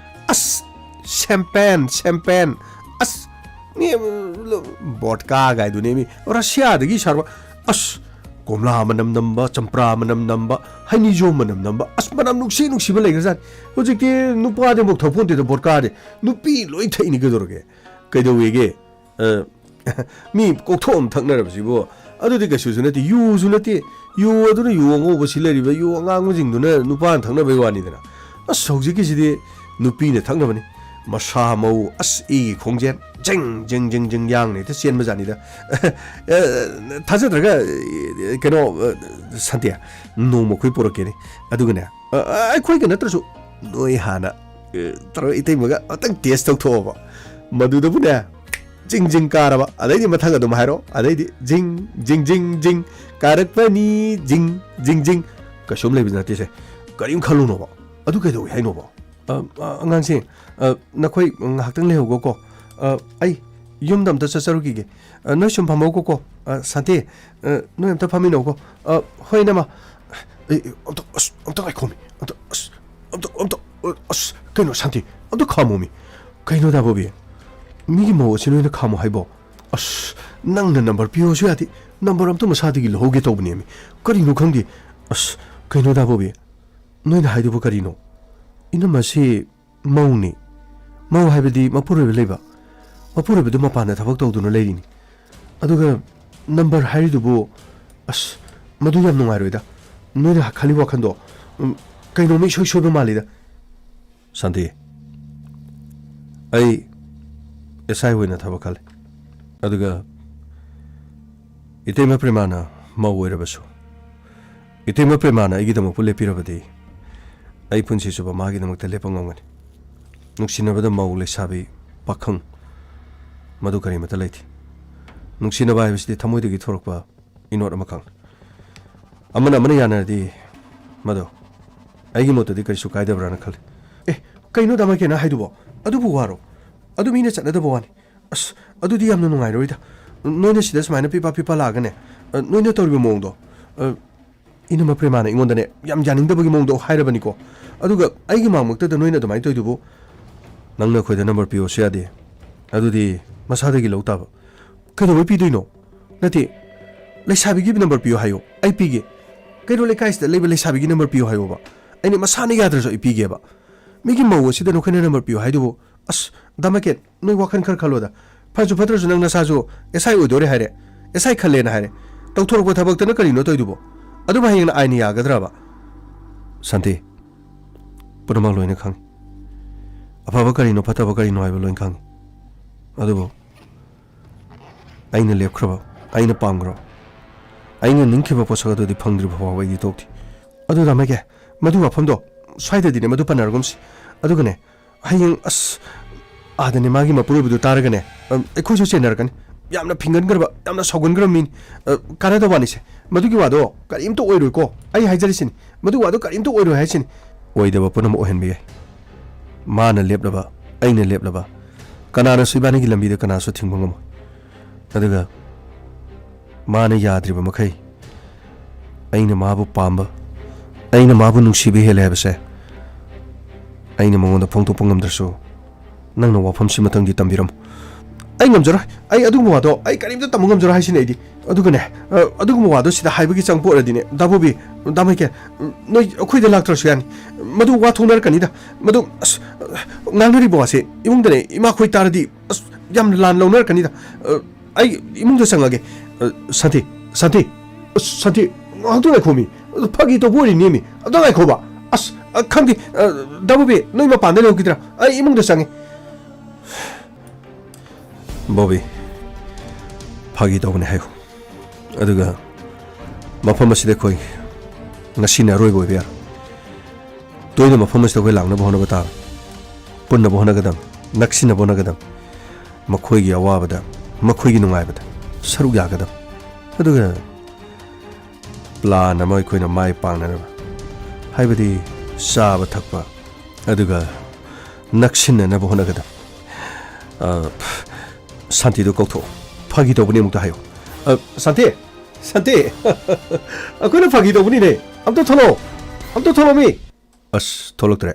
ꯑꯁ ꯁꯦꯝꯄꯦꯟ ꯑꯁ ꯃꯤ ꯕꯣꯠꯀꯥ ꯒꯥꯏꯗꯨꯅꯦ ꯃꯤ ꯔꯁꯤꯌꯥꯗꯒꯤ ꯁꯥꯔꯕ ꯑꯁ ꯀꯣꯝꯂꯥ ꯃꯅꯝ ꯅꯝꯕ ꯆꯝꯄ꯭ꯔꯥ ꯃꯅꯝ namba ꯍꯩꯅꯤꯖꯣꯝ ꯃꯅꯝ namba ꯑꯁ ꯃꯅꯝ ꯅꯨꯡꯁꯤꯕ ꯂꯩꯈ꯭ꯔꯖꯥꯠꯅꯤ ꯍꯧꯖꯤꯛꯇꯤ ꯅꯨꯄꯥꯗꯤ ꯑꯃꯨꯛ ꯊꯛꯄꯣꯟꯇꯦꯗ ꯕꯣꯠꯀꯥꯗꯤ ꯅꯨꯄꯤ ꯂꯣꯏ ꯊꯛꯏꯅꯤ ꯀꯩꯗꯧꯔꯒꯦ ꯀꯩꯗꯧꯋꯦꯒꯦ ꯃꯤ ꯀꯣꯛꯊꯣꯛꯑꯝ ꯊꯛꯅꯔꯕꯁꯤꯕꯨ ꯑꯗꯨꯗꯤ ꯀꯩꯁꯨꯁꯨ ꯅꯠꯇꯦ ꯌꯨꯁꯨ ꯅꯠꯇꯦ ꯌꯨ ꯑꯗꯨꯅ ꯌꯨ ꯑꯉꯧꯕꯁꯤ ꯂꯩꯔꯤꯕ ꯌꯨ ꯑꯉꯥꯡꯕꯁꯤꯡꯗꯨꯅ ꯅꯨꯄꯥꯅ ꯊꯛꯅꯕꯩ ꯋꯥꯅꯤꯗꯅ ꯑꯁ ꯍꯧꯖꯤꯛꯀꯤꯁꯤꯗꯤ ꯅꯨꯄꯤꯅ ꯊꯛꯅꯕꯅꯤ ꯃꯁꯥ ꯃꯎ ꯑꯁ ꯏꯒꯤ ꯈꯣꯡꯖꯦꯜ ꯖꯤꯡ ꯖꯤꯡ ꯖꯤꯡ ꯖꯤꯡ ꯌꯥꯡꯅ ꯍꯦꯛꯇ ꯆꯦꯟꯕꯖꯥꯠꯅꯤꯗ ꯊꯥꯖꯗ꯭ꯔꯒ ꯀꯩꯅꯣ ꯁꯟꯇꯦ ꯅꯣꯡꯃ ꯑꯩꯈꯣꯏ ꯄꯨꯔꯛꯀꯦꯅꯦ ꯑꯗꯨꯒꯅꯦ ꯑꯩꯈꯣꯏꯒ ꯅꯠꯇ꯭ꯔꯁꯨ ꯅꯣꯏ ꯍꯥꯟꯅ ꯇꯧꯔꯒ ꯏꯇꯩꯃꯒ ꯑꯝꯇꯪ ꯇꯦꯁ ꯇꯧꯊꯣꯛꯑꯣꯕ ꯃꯗꯨꯗꯕꯨꯅꯦ ꯖꯤꯡ ꯖꯤꯡ ꯀꯥꯔꯕ ꯑꯗꯩꯗꯤ ꯃꯊꯪ ꯑꯗꯨꯝ ꯍꯥꯏꯔꯣ ꯑꯗꯩꯗꯤ ꯖꯤꯡ ꯖꯤꯡ ꯖꯤꯡ ꯖꯤꯡ ꯀꯥꯔꯛꯄꯅꯤ ꯖꯤꯡ ꯖꯤꯡ ꯖꯤꯡ ꯀꯩꯁꯨꯝ ꯂꯩꯕ ꯅꯠꯇꯦꯁꯦ ꯀꯔꯤꯝ ꯈꯜꯂꯨꯅꯣꯕ ꯑꯗꯨ ꯀꯩꯗꯧꯏ ꯍꯥꯏꯅꯣꯕ ꯑꯉꯥꯡꯁꯤꯡ ꯅꯈꯣꯏ ꯉꯥꯏꯍꯥꯛꯇꯪ ꯂꯩꯍꯧꯒꯣꯀꯣ ꯑꯩ ꯌꯨꯝꯗ ꯑꯝꯇ ꯆꯠꯆꯔꯨꯈꯤꯒꯦ ꯅꯣꯏ ꯁꯨꯝ ꯐꯝꯍꯧꯒꯣꯀꯣ ꯁꯥꯟꯇꯤ ꯅꯣꯏ ꯑꯝꯇ ꯐꯝꯃꯤꯟꯅꯧꯀꯣ ꯍꯣꯏ ꯏꯅꯝꯃ ꯑꯝꯇ ꯉꯥꯏꯈꯣꯃꯤ ꯑꯝꯇ ꯑꯁ ꯀꯩꯅꯣ ꯁꯥꯟꯇꯤ ꯑꯝꯇ ꯈꯥꯝꯃꯣꯃꯤ ꯀꯩꯅꯣ ꯗꯥ ꯕꯣꯕꯤ ꯃꯤꯒꯤ ꯃꯧ ꯑꯁꯤ ꯅꯣꯏꯅ ꯈꯥꯝꯃꯣ ꯍꯥꯏꯕꯣ ꯑꯁ ꯅꯪꯅ ꯅꯝꯕꯔ ꯄꯤꯌꯣꯁꯨ ꯌꯥꯗꯦ ꯅꯝꯕꯔ ꯑꯝꯇ ꯃꯁꯥꯗꯒꯤ ꯂꯧꯍꯧꯒꯦ ꯇꯧꯕꯅꯦꯃꯤ ꯀꯔꯤꯅꯣ ꯈꯪꯗꯦ ꯑꯁ ꯀꯩꯅꯣ ꯗꯥ ꯕꯣꯕꯤ ꯅꯣꯏꯅ ꯍꯥꯏꯗꯨꯕꯨ ꯀꯔꯤꯅꯣ ꯏꯅꯝꯃꯁꯤ ꯃꯧꯅꯤ ꯃꯧ ꯍꯥꯏꯕꯗꯤ ꯃꯄꯨꯔꯣꯏꯕ ꯂꯩꯕ ꯃꯄꯨꯔꯣꯏꯕꯗꯨ ꯃꯄꯥꯟꯗ ꯊꯕꯛ ꯇꯧꯗꯨꯅ ꯂꯩꯔꯤꯅꯤ ꯑꯗꯨꯒ ꯅꯝꯕꯔ ꯍꯥꯏꯔꯤꯗꯨꯕꯨ ꯑꯁ ꯃꯗꯨ ꯌꯥꯝ ꯅꯨꯡꯉꯥꯏꯔꯣꯏꯗ ꯅꯣꯏꯅ ꯈꯜꯂꯤ ꯋꯥꯈꯟꯗꯣ ꯀꯩꯅꯣꯝꯃ ꯏꯁꯣꯏ ꯁꯣꯏꯕ ꯃꯥꯜꯂꯤꯗ ꯁꯥꯟꯇꯤ ꯑꯩ ꯑꯦꯁꯥꯏ ꯑꯣꯏꯅ ꯊꯕꯛ ꯈꯜꯂꯤ ꯑꯗꯨꯒ ꯏꯇꯩꯃ ꯄ꯭ꯔꯦꯃꯥꯅ ꯃꯧ ꯑꯣꯏꯔꯕꯁꯨ ꯏꯇꯩꯃ ꯄ꯭ꯔꯦꯃꯥꯅ ꯑꯩꯒꯤꯗꯃꯛꯄꯨ ꯂꯦꯞꯄꯤꯔꯕꯗꯤ ꯑꯩ ꯄꯨꯟꯁꯤ ꯆꯨꯞꯄ ꯃꯥꯒꯤꯗꯃꯛꯇ ꯂꯦꯞꯄ ꯉꯝꯒꯅꯤ ꯅꯨꯡꯁꯤꯅꯕꯗ ꯃꯧ ꯂꯩꯁꯥꯕꯤ ꯄꯥꯈꯪ ꯃꯗꯨ ꯀꯔꯤꯃꯠꯇ ꯂꯩꯇꯦ ꯅꯨꯡꯁꯤꯅꯕ ꯍꯥꯏꯕꯁꯤꯗꯤ ꯊꯃꯣꯏꯗꯒꯤ ꯊꯣꯔꯛꯄ ꯏꯅꯣꯠ ꯑꯃꯈꯛ ꯑꯃꯅ ꯌꯥꯅꯔꯗꯤ ꯃꯗꯨ ꯑꯩꯒꯤ ꯃꯣꯠꯇꯗꯤ ꯀꯔꯤꯁꯨ ꯀꯥꯏꯗꯕ꯭ꯔꯥꯅ ꯈꯜꯂꯤ ꯀꯩꯅꯣ ꯗꯃꯥꯏꯀꯦꯅ ꯍꯥꯏꯗꯨꯕꯣ ꯑꯗꯨꯕꯨ ꯋꯥꯔꯣ ꯑꯗꯨ ꯃꯤꯅ ꯆꯠꯅꯗꯕ ꯋꯥꯅꯤ ꯑꯁ ꯑꯗꯨꯗꯤ ꯌꯥꯝꯅ ꯅꯨꯡꯉꯥꯏꯔꯣꯏꯗ ꯅꯣꯏꯅ ꯁꯤꯗ ꯁꯨꯃꯥꯏꯅ ꯄꯤꯄꯥ ꯂꯥꯛꯑꯒꯅꯦ ꯅꯣꯏꯅ ꯇꯧꯔꯤꯕ ꯃꯑꯣꯡꯗꯣ ꯏꯅꯝꯃ ꯄ꯭ꯔꯦꯃꯥꯅ ꯑꯩꯉꯣꯟꯗꯅꯦ ꯌꯥꯝ ꯌꯥꯅꯤꯡꯗꯕꯒꯤ ꯃꯑꯣꯡꯗꯣ ꯍꯥꯏꯔꯕꯅꯤꯀꯣ ꯑꯗꯨꯒ ꯑꯩꯒꯤ ꯃꯥꯡꯃꯛꯇꯗ ꯅꯣꯏꯅ ꯑꯗꯨꯃꯥꯏꯅ ꯇꯧꯏꯗꯨꯕꯨ ꯅꯪꯅ ꯑꯩꯈꯣꯏꯗ ꯅꯝꯕꯔ ꯄꯤꯌꯣꯁꯨ ꯌꯥꯗꯦ ꯑꯗꯨꯗꯤ ꯃꯁꯥꯗꯒꯤ ꯂꯧ ꯇꯥꯕ ꯀꯩꯗꯧꯕꯩ ꯄꯤꯗꯣꯏꯅꯣ ꯅꯠꯇꯦ ꯂꯩꯁꯥꯕꯤꯒꯤ ꯅꯝꯕꯔ ꯄꯤꯌꯣ ꯍꯥꯏꯌꯣ ꯑꯩ ꯄꯤꯒꯦ ꯀꯩꯅꯣ ꯂꯩꯀꯥꯏꯁꯤꯗ ꯂꯩꯕ ꯂꯩꯁꯥꯕꯤꯒꯤ ꯅꯝꯕꯔ ꯄꯤꯌꯣ ꯍꯥꯏꯌꯣꯕ ꯑꯩꯅ ꯃꯁꯥꯅ ꯌꯥꯗ꯭ꯔꯁꯨ ꯑꯩ ꯄꯤꯒꯦꯕ ꯃꯤꯒꯤ ꯃꯧ ꯑꯁꯤꯗ ꯅꯈꯣꯏꯅ ꯅꯝꯕꯔ ꯄꯤꯌꯣ ꯍꯥꯏꯗꯨꯕꯨ ꯑꯁ ꯗꯃꯥꯀꯦꯠ ꯅꯣꯏ ꯋꯥꯈꯜ ꯈꯔ ꯈꯜꯂꯣꯗ ꯐꯁꯨ ꯐꯠꯇ꯭ꯔꯁꯨ ꯅꯪ ꯅꯁꯥꯁꯨ ꯑꯦꯁꯥꯏ ꯑꯣꯏꯗꯣꯔꯦ ꯍꯥꯏꯔꯦ ꯑꯦꯁꯥꯏ ꯈꯜꯂꯦꯅ ꯍꯥꯏꯔꯦ ꯇꯧꯊꯣꯔꯛꯄ ꯊꯕꯛꯇꯅ ꯀꯔꯤꯅꯣ ꯇꯧꯏꯗꯨꯕꯣ ꯑꯗꯨꯕꯨ ꯍꯌꯦꯡꯅ ꯑꯥꯏꯟ ꯌꯥꯒꯗ꯭ꯔꯕ ꯁꯥꯟꯇꯤ ꯄꯨꯝꯅꯃꯛ ꯂꯣꯏꯅ ꯈꯪꯉꯤ ꯑꯐꯕ ꯀꯔꯤꯅꯣ ꯐꯠꯇꯕ ꯀꯔꯤꯅꯣ ꯍꯥꯏꯕ ꯂꯣꯏꯅ ꯈꯪꯉꯤ ꯑꯗꯨꯕꯨ ꯑꯩꯅ ꯂꯦꯞꯈ꯭ꯔꯕ ꯑꯩꯅ ꯄꯥꯝꯈ꯭ꯔꯕ ꯑꯩꯅ ꯅꯤꯡꯈꯤꯕ ꯄꯣꯠꯁꯛ ꯑꯗꯨꯗꯤ ꯐꯪꯗ꯭ꯔꯤꯕ ꯐꯥꯎꯕ ꯑꯩꯗꯤ ꯇꯣꯛꯇꯦ ꯑꯗꯨ ꯗꯃꯥꯏꯀꯦ ꯃꯗꯨ ꯋꯥꯐꯝꯗꯣ ꯁ꯭ꯋꯥꯏꯗꯗꯤꯅꯦ ꯃꯗꯨ ꯄꯟꯅꯔꯒꯨꯝꯁꯤ ꯑꯗꯨꯒꯅꯦ ꯍꯌꯦꯡ ꯑꯁ ꯑꯥꯗꯅꯦ ꯃꯥꯒꯤ ꯃꯄꯨꯔꯣꯏꯕꯗꯨ ꯇꯥꯔꯒꯅꯦ ꯑꯩꯈꯣꯏꯁꯨ ꯆꯦꯟꯅꯔꯛꯀꯅꯤ ꯌꯥꯝꯅ ꯐꯤꯡꯒꯟꯈ꯭ꯔꯕ ꯌꯥꯝꯅ ꯁꯥꯎꯒꯟꯈ꯭ꯔꯕ ꯃꯤꯅꯤ ꯀꯥꯟꯅꯗꯕ ꯋꯥꯅꯤꯁꯦ ꯃꯗꯨꯒꯤ ꯋꯥꯗꯣ ꯀꯔꯤꯝꯇ ꯑꯣꯏꯔꯣꯏꯀꯣ ꯑꯩ ꯍꯥꯏꯖꯔꯤꯁꯤꯅꯤ ꯃꯗꯨꯒꯤ ꯋꯥꯗꯣ ꯀꯔꯤꯝꯇ ꯑꯣꯏꯔꯣꯏ ꯍꯥꯏꯁꯤꯅꯤ ꯑꯣꯏꯗꯕ ꯄꯨꯝꯅꯃꯛ ꯑꯣꯏꯍꯟꯕ ꯌꯥꯏ ꯃꯥꯅ ꯂꯦꯞꯂꯕ ꯑꯩꯅ ꯂꯦꯞꯂꯕ ꯀꯅꯥꯅꯁꯨ ꯏꯕꯥꯅꯤꯒꯤ ꯂꯝꯕꯤꯗ ꯀꯅꯥꯁꯨ ꯊꯤꯡꯕ ꯉꯝꯃꯣꯏ ꯑꯗꯨꯒ ꯃꯥꯅ ꯌꯥꯗ꯭ꯔꯤꯕ ꯃꯈꯩ ꯑꯩꯅ ꯃꯥꯕꯨ ꯄꯥꯝꯕ ꯑꯩꯅ ꯃꯥꯕꯨ ꯅꯨꯡꯁꯤꯕ ꯍꯦꯜꯂꯦ ꯍꯥꯏꯕꯁꯦ ꯑꯩꯅ ꯃꯉꯣꯟꯗ ꯐꯣꯡꯗꯣꯛꯄ ꯉꯝꯗ꯭ꯔꯁꯨ ꯅꯪꯅ ꯋꯥꯐꯝꯁꯤꯃꯇꯪꯗꯤ ꯇꯝꯕꯤꯔꯝꯃꯨ ꯑꯩ ꯉꯝꯖꯔꯣꯏ ꯑꯩ ꯑꯗꯨꯒꯨꯝꯕ ꯋꯥꯗꯣ ꯑꯩ ꯀꯔꯤꯝꯇ ꯇꯝꯕ ꯉꯝꯖꯔꯣꯏ ꯍꯥꯏꯁꯤꯅꯤ ꯑꯩꯗꯤ ꯑꯗꯨꯒꯅꯦ ꯑꯗꯨꯒꯨꯝꯕ ꯋꯥꯗꯣ ꯁꯤꯗ ꯍꯥꯏꯕꯒꯤ ꯆꯪꯄ ꯑꯣꯏꯔꯗꯤꯅꯦ ꯗꯥꯕꯣꯕꯤ ꯗꯥꯃꯥꯏꯀꯦ ꯅꯣꯏ ꯑꯩꯈꯣꯏꯗ ꯂꯥꯛꯇ꯭ꯔꯁꯨ ꯌꯥꯅꯤ ꯃꯗꯨ ꯋꯥ ꯊꯣꯛꯅꯔꯛꯀꯅꯤꯗ ꯃꯗꯨ ꯑꯁ ꯉꯥꯡꯅꯔꯤꯕ ꯋꯥꯁꯦ ꯏꯃꯨꯡꯗꯅꯦ ꯏꯃꯥꯈꯣꯏ ꯇꯥꯔꯗꯤ ꯑꯁ ꯌꯥꯝꯅ ꯂꯥꯟ ꯂꯧꯅꯔꯛꯀꯅꯤꯗ ꯑꯩ ꯏꯃꯨꯡꯗ ꯆꯪꯉꯒꯦ ꯁꯥꯟꯇꯤ ꯉꯥꯏꯍꯥꯛꯇ ꯉꯥꯏꯈꯣꯃꯤ ꯐꯥꯒꯤ ꯇꯧꯕ ꯑꯣꯏꯔꯤꯅꯦꯃꯤ ꯑꯝꯇ ꯉꯥꯏꯈꯣꯕ ꯑꯁ ꯈꯪꯗꯦ ꯗꯥꯕꯣꯕꯤ ꯅꯣꯏ ꯃꯄꯥꯟꯗ ꯂꯩꯍꯧꯈꯤꯗ꯭ꯔꯥ ꯑꯩ ꯏꯃꯨꯡꯗ ꯆꯪꯉꯦ ꯕꯣꯕꯤ ꯐꯥꯒꯤ ꯇꯧꯕꯅꯦ ꯍꯥꯏꯌꯨ ꯑꯗꯨꯒ ꯃꯐꯝ ꯑꯁꯤꯗ ꯑꯩꯈꯣꯏ ꯉꯁꯤꯅ ꯑꯔꯣꯏꯕ ꯑꯣꯏꯕ ꯌꯥꯔꯣꯏ ꯇꯣꯏꯅ ꯃꯐꯝ ꯑꯁꯤꯗ ꯑꯩꯈꯣই ꯂꯥꯛꯅꯕ ꯍꯣꯠꯅꯕ ꯇꯥꯕ ꯄꯨꯟꯅꯕ ꯍꯣꯠꯅꯒꯗꯝ ꯅꯛꯁꯤꯟꯅꯕ ꯍꯣꯠꯅꯒꯗꯝ ꯃꯈꯣꯏꯒꯤ ꯑꯋꯥꯕꯗ ꯃꯈꯣꯏꯒꯤ ꯅꯨꯡꯉꯥꯏꯕꯗ ꯁꯔꯨꯛ ꯌꯥꯒꯗꯝ ꯑꯗꯨꯒ ꯄ꯭ꯂꯥꯟ ꯑꯃ ꯑꯩꯈꯣꯏꯅ ꯃꯥꯏ ꯄꯥꯛꯅꯅꯕ ꯍꯥꯏꯕꯗꯤ ꯆꯥꯕ ꯊꯛꯄ ꯑꯗꯨꯒ ꯅꯛꯁꯤꯟꯅꯅꯕ ꯍꯣꯠꯅꯒꯗꯝ ꯁꯥꯟꯇꯤꯗꯣ ꯀꯧꯊꯣꯛꯑꯣ ꯐꯥꯒꯤ ꯇꯧꯕꯅꯤ ꯑꯃꯨꯛꯇ ꯍꯥꯏꯌꯣ ꯁꯥꯟꯇꯤ ꯑꯩꯈꯣꯏꯅ ꯐꯥꯒꯤ ꯇꯧꯕꯅꯤꯅꯦ ꯑꯝꯇ ꯊꯣꯛꯂꯛꯑꯣ ꯃꯤ ꯑꯁ ꯊꯣꯛꯂꯛꯇ꯭ꯔꯦ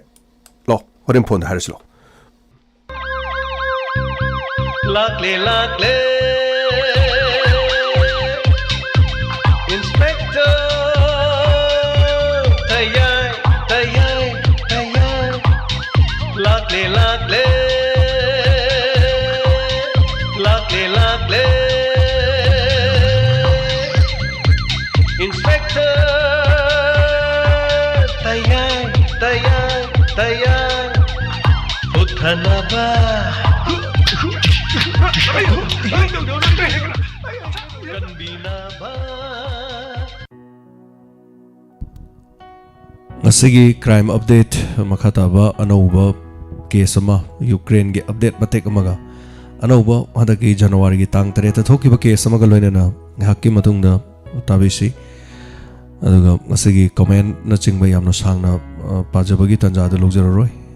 ꯂꯥꯛꯑꯣ ꯍꯣꯔꯦꯟ ꯐꯣꯟꯗ ꯍꯥꯏꯔꯁꯤ ꯂꯥꯛꯑꯣ Lakle Inspector Tayai Lakle ꯁꯥꯟꯅꯕ ꯀꯟꯕꯤꯅꯕ ꯉꯁꯤꯒꯤ ꯀ꯭ꯔꯥꯏꯝ ꯑꯞꯗꯦꯠ ꯃꯈꯥ ꯇꯥꯕ ꯑꯅꯧꯕ ꯀꯦꯁ ꯑꯃ ꯌꯨꯀ꯭ꯔꯦꯟꯒꯤ ꯑꯞꯗꯦꯠ ꯃꯇꯦꯛ ꯑꯃꯒ ꯑꯅꯧꯕ ꯍꯟꯗꯛꯀꯤ ꯖꯅꯋꯥꯔꯤꯒꯤ ꯇꯥꯡ 8ꯇ ꯊꯣꯛꯈꯤꯕ ꯀꯦꯁ ꯑꯃꯒ ꯂꯣꯏꯅꯅ ꯉꯥꯏꯍꯥꯛꯀꯤ ꯃꯇꯨꯡꯗ ꯇꯥꯕꯤꯁꯤ ꯑꯗꯨꯒ ꯉꯁꯤꯒꯤ ꯀꯣꯃꯦꯟꯠꯅꯆꯤꯡꯕ ꯌꯥꯝꯅ ꯁꯥꯡꯅ ꯄꯥꯖꯕꯒꯤ ꯇꯥꯟꯖꯥꯗꯨ ꯂꯧꯖꯔꯔꯣꯏ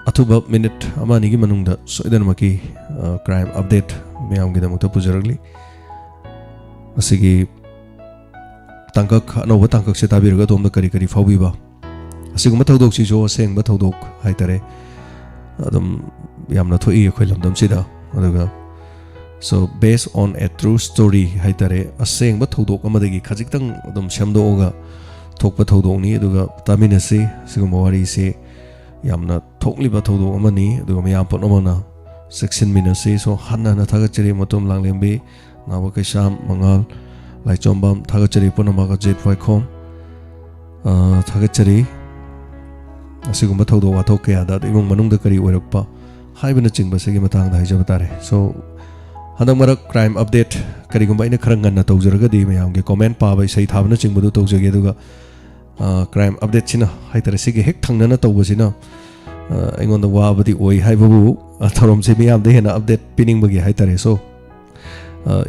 ꯑꯊꯨꯕ ꯃꯤꯅꯤꯠ ꯑꯃ ꯑꯅꯤꯒꯤ ꯃꯅꯨꯡꯗ ꯁꯣꯏꯗꯅꯃꯛꯀꯤ ꯀ꯭ꯔꯥꯏꯝ ꯑꯞꯗꯦꯠ ꯃꯌꯥꯝꯒꯤꯗꯃꯛꯇ ꯄꯨꯖꯔꯛꯂꯤ ꯉꯁꯤꯒꯤ ꯇꯥꯡꯀꯛ ꯑꯅꯧꯕ ꯇꯥꯡꯀꯛꯁꯦ ꯇꯥꯕꯤꯔꯒ ꯑꯗꯣꯝꯗ ꯀꯔꯤ ꯀꯔꯤ ꯐꯥꯎꯕꯤꯕ ꯑꯁꯤꯒꯨꯝꯕ ꯊꯧꯗꯣꯛꯁꯤꯁꯨ ꯑꯁꯦꯡꯕ ꯊꯧꯗꯣꯛ ꯍꯥꯏꯇꯥꯔꯦ ꯑꯗꯨꯝ ꯌꯥꯝꯅ ꯊꯣꯛꯏ ꯑꯩꯈꯣꯏ ꯂꯝꯗꯝꯁꯤꯗ ꯑꯗꯨꯒ ꯁꯣ ꯕꯦꯁ ꯑꯣꯟ ꯑꯦ ꯇ꯭ꯔꯨ ꯁ꯭ꯇꯣꯔꯤ ꯍꯥꯏꯇꯥꯔꯦ ꯑꯁꯦꯡꯕ ꯊꯧꯗꯣꯛ ꯑꯃꯗꯒꯤ ꯈꯖꯤꯛꯇꯪ ꯑꯗꯨꯝ ꯁꯦꯝꯗꯣꯛꯑꯒ ꯊꯣꯛꯄ ꯊꯧꯗꯣꯛꯅꯤ ꯑꯗꯨꯒ ꯇꯥꯃꯤꯟꯅꯁꯤ ꯁꯤꯒꯨꯝꯕ ꯋꯥꯔꯤꯁꯤ ꯌꯥꯝꯅ ꯊꯣꯛꯂꯤꯕ ꯊꯧꯗꯣꯛ ꯑꯃꯅꯤ ꯑꯗꯨꯒ ꯃꯌꯥꯝ ꯄꯨꯝꯅꯃꯛꯅ ꯆꯦꯛꯁꯤꯟꯃꯤꯟꯅꯁꯤ ꯁꯣ ꯍꯟꯅ ꯍꯟꯅ ꯊꯥꯒꯠꯆꯔꯤ ꯃꯇꯨꯝ ꯂꯥꯡꯂꯦꯝꯕꯤ ꯅꯥꯕ ꯀꯩꯁꯥꯝ ꯃꯉꯥꯜ ꯂꯥꯏꯆꯣꯝꯕꯝ ꯊꯥꯒꯠꯆꯔꯤ ꯄꯨꯝꯅꯃꯛ ꯑꯖꯤꯠ ꯋꯥꯏꯈꯣꯝ ꯊꯥꯒꯠꯆꯔꯤ ꯑꯁꯤꯒꯨꯝꯕ ꯊꯧꯗꯣꯛ ꯋꯥꯊꯣꯛ ꯀꯌꯥꯗ ꯏꯃꯨꯡ ꯃꯅꯨꯡꯗ ꯀꯔꯤ ꯑꯣꯏꯔꯛꯄ ꯍꯥꯏꯕꯅꯆꯤꯡꯕꯁꯤꯒꯤ ꯃꯇꯥꯡꯗ ꯍꯥꯏꯖꯕ ꯇꯥꯔꯦ ꯁꯣ ꯍꯟꯗꯛ ꯃꯔꯛ ꯀ꯭ꯔꯥꯏꯝ ꯑꯞꯗꯦꯠ ꯀꯔꯤꯒꯨꯝꯕ ꯑꯩꯅ ꯈꯔ ꯉꯟꯅ ꯇꯧꯖꯔꯒꯗꯤ ꯃꯌꯥꯝꯒꯤ ꯀꯣꯃꯦꯟꯠ ꯄꯥꯕ ꯏꯁꯩ ꯊꯥꯕꯅꯆꯤꯡꯕꯗꯨ ꯇꯧꯖꯒꯦ ꯑꯗꯨꯒ ꯀ꯭ꯔꯥꯏꯝ ꯑꯞꯗꯦꯠꯁꯤꯅ ꯍꯥꯏꯇꯥꯔꯦ ꯁꯤꯒꯤ ꯍꯦꯛ ꯊꯪꯅꯅ ꯇꯧꯕꯁꯤꯅ ꯑꯩꯉꯣꯟꯗ ꯋꯥꯕꯗꯤ ꯑꯣꯏ ꯍꯥꯏꯕꯕꯨ ꯊꯧꯔꯝꯁꯤ ꯃꯤꯌꯥꯝꯗ ꯍꯦꯟꯅ ꯑꯞꯗꯦꯠ ꯄꯤꯅꯤꯡꯕꯒꯤ ꯍꯥꯏꯇꯥꯔꯦ ꯁꯣ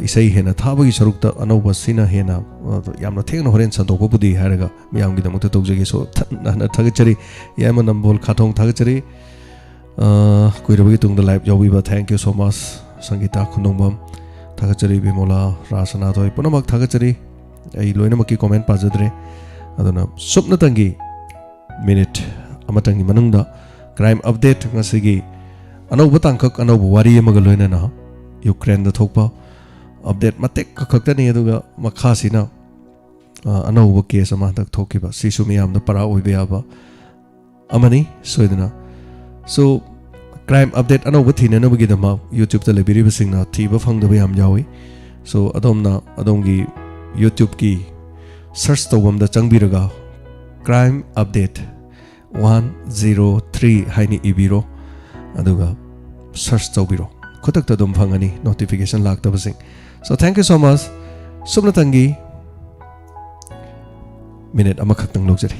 ꯏꯁꯩ ꯍꯦꯟꯅ ꯊꯥꯕꯒꯤ ꯁꯔꯨꯛꯇ ꯑꯅꯧꯕꯁꯤꯅ ꯍꯦꯟꯅ ꯌꯥꯝꯅ ꯊꯦꯡꯅ ꯍꯣꯔꯦꯟ ꯁꯟꯗꯣꯛꯄꯕꯨꯗꯤ ꯍꯥꯏꯔꯒ ꯃꯌꯥꯝꯒꯤꯗꯃꯛꯇ ꯇꯧꯖꯒꯦ ꯁꯣ ꯍꯟꯅ ꯊꯥꯒꯠꯆꯔꯤ ꯌꯥꯏꯃ ꯅꯝꯕꯣꯜ ꯈꯥꯊꯣꯡ ꯊꯥꯒꯠꯆꯔꯤ ꯀꯨꯏꯔꯕꯒꯤ ꯇꯨꯡꯗ ꯂꯥꯏꯚ ꯌꯥꯎꯕꯤꯕ ꯊꯦꯡꯛ ꯌꯨ ꯁꯣ ꯃꯆ ꯁꯪꯒꯤꯇꯥ ꯈꯨꯟꯗꯣꯡꯕꯝ ꯊꯥꯒꯠꯆꯔꯤ ꯕꯤꯃꯣꯂꯥ ꯔꯥꯁꯅꯥꯊꯣꯏ ꯄꯨꯝꯅꯃꯛ ꯊꯥꯒꯠꯆꯔꯤ ꯑꯩ ꯂꯣꯏꯅꯃꯛꯀꯤ ꯀꯣꯃꯦꯟꯠ ꯄꯥꯖꯗ꯭ꯔꯦ ꯑꯗꯨꯅ ꯁꯨꯞꯅꯇꯪꯒꯤ ꯃꯤꯅꯤꯠ ꯑꯃꯇꯪꯒꯤ ꯃꯅꯨꯡꯗ ꯀ꯭ꯔꯥꯏꯝ ꯑꯞꯗꯦꯠ ꯉꯁꯤꯒꯤ ꯑꯅꯧꯕ ꯇꯥꯡꯀꯛ ꯑꯅꯧꯕ ꯋꯥꯔꯤ ꯑꯃꯒ ꯂꯣꯏꯅꯅ ꯌꯨꯀ꯭ꯔꯦꯟꯗ ꯊꯣꯛꯄ ꯑꯞꯗꯦꯠ ꯃꯇꯦꯛ ꯈꯛꯇꯅꯤ ꯑꯗꯨꯒ ꯃꯈꯥꯁꯤꯅ ꯑꯅꯧꯕ ꯀꯦꯁ ꯑꯃ ꯍꯟꯗꯛ ꯊꯣꯛꯈꯤꯕ ꯁꯤꯁꯨ ꯃꯤꯌꯥꯝꯗ ꯄꯔꯥ ꯑꯣꯏꯕ ꯌꯥꯕ ꯑꯃꯅꯤ ꯁꯣꯏꯗꯅ ꯁꯣ ꯀ꯭ꯔꯥꯏꯝ ꯑꯞꯗꯦꯠ ꯑꯅꯧꯕ ꯊꯤꯅꯅꯕꯒꯤꯗꯃꯛ ꯌꯨꯇ꯭ꯌꯨꯕꯇ ꯂꯩꯕꯤꯔꯤꯕꯁꯤꯡꯅ ꯊꯤꯕ ꯐꯪꯗꯕ ꯌꯥꯝ ꯌꯥꯎꯏ ꯁꯣ ꯑꯗꯣꯝꯅ ꯑꯗꯣꯝꯒꯤ ꯌꯨꯇ꯭ꯌꯨꯕꯀꯤ ꯁꯔꯆ ꯇꯧꯐꯝꯗ ꯆꯪꯕꯤꯔꯒ ꯀ꯭ꯔꯥꯏꯝ ꯑꯞꯗꯦꯠ 103 ꯍꯥꯏꯅ ꯏꯕꯤꯔꯣ ꯑꯗꯨꯒ ꯁꯔꯆ ꯇꯧꯕꯤꯔꯣ ꯈꯨꯗꯛꯇ ꯑꯗꯨꯝ ꯐꯪꯒꯅꯤ ꯅꯣꯇꯤꯐꯤꯀꯦꯁꯟ ꯂꯥꯛꯇꯕꯁꯤꯡ so thank you so much ꯁꯨꯞꯅꯇꯪꯒꯤ ꯃꯤꯅꯤꯠ ꯑꯃꯈꯛꯇꯪ ꯂꯧꯖꯔꯤ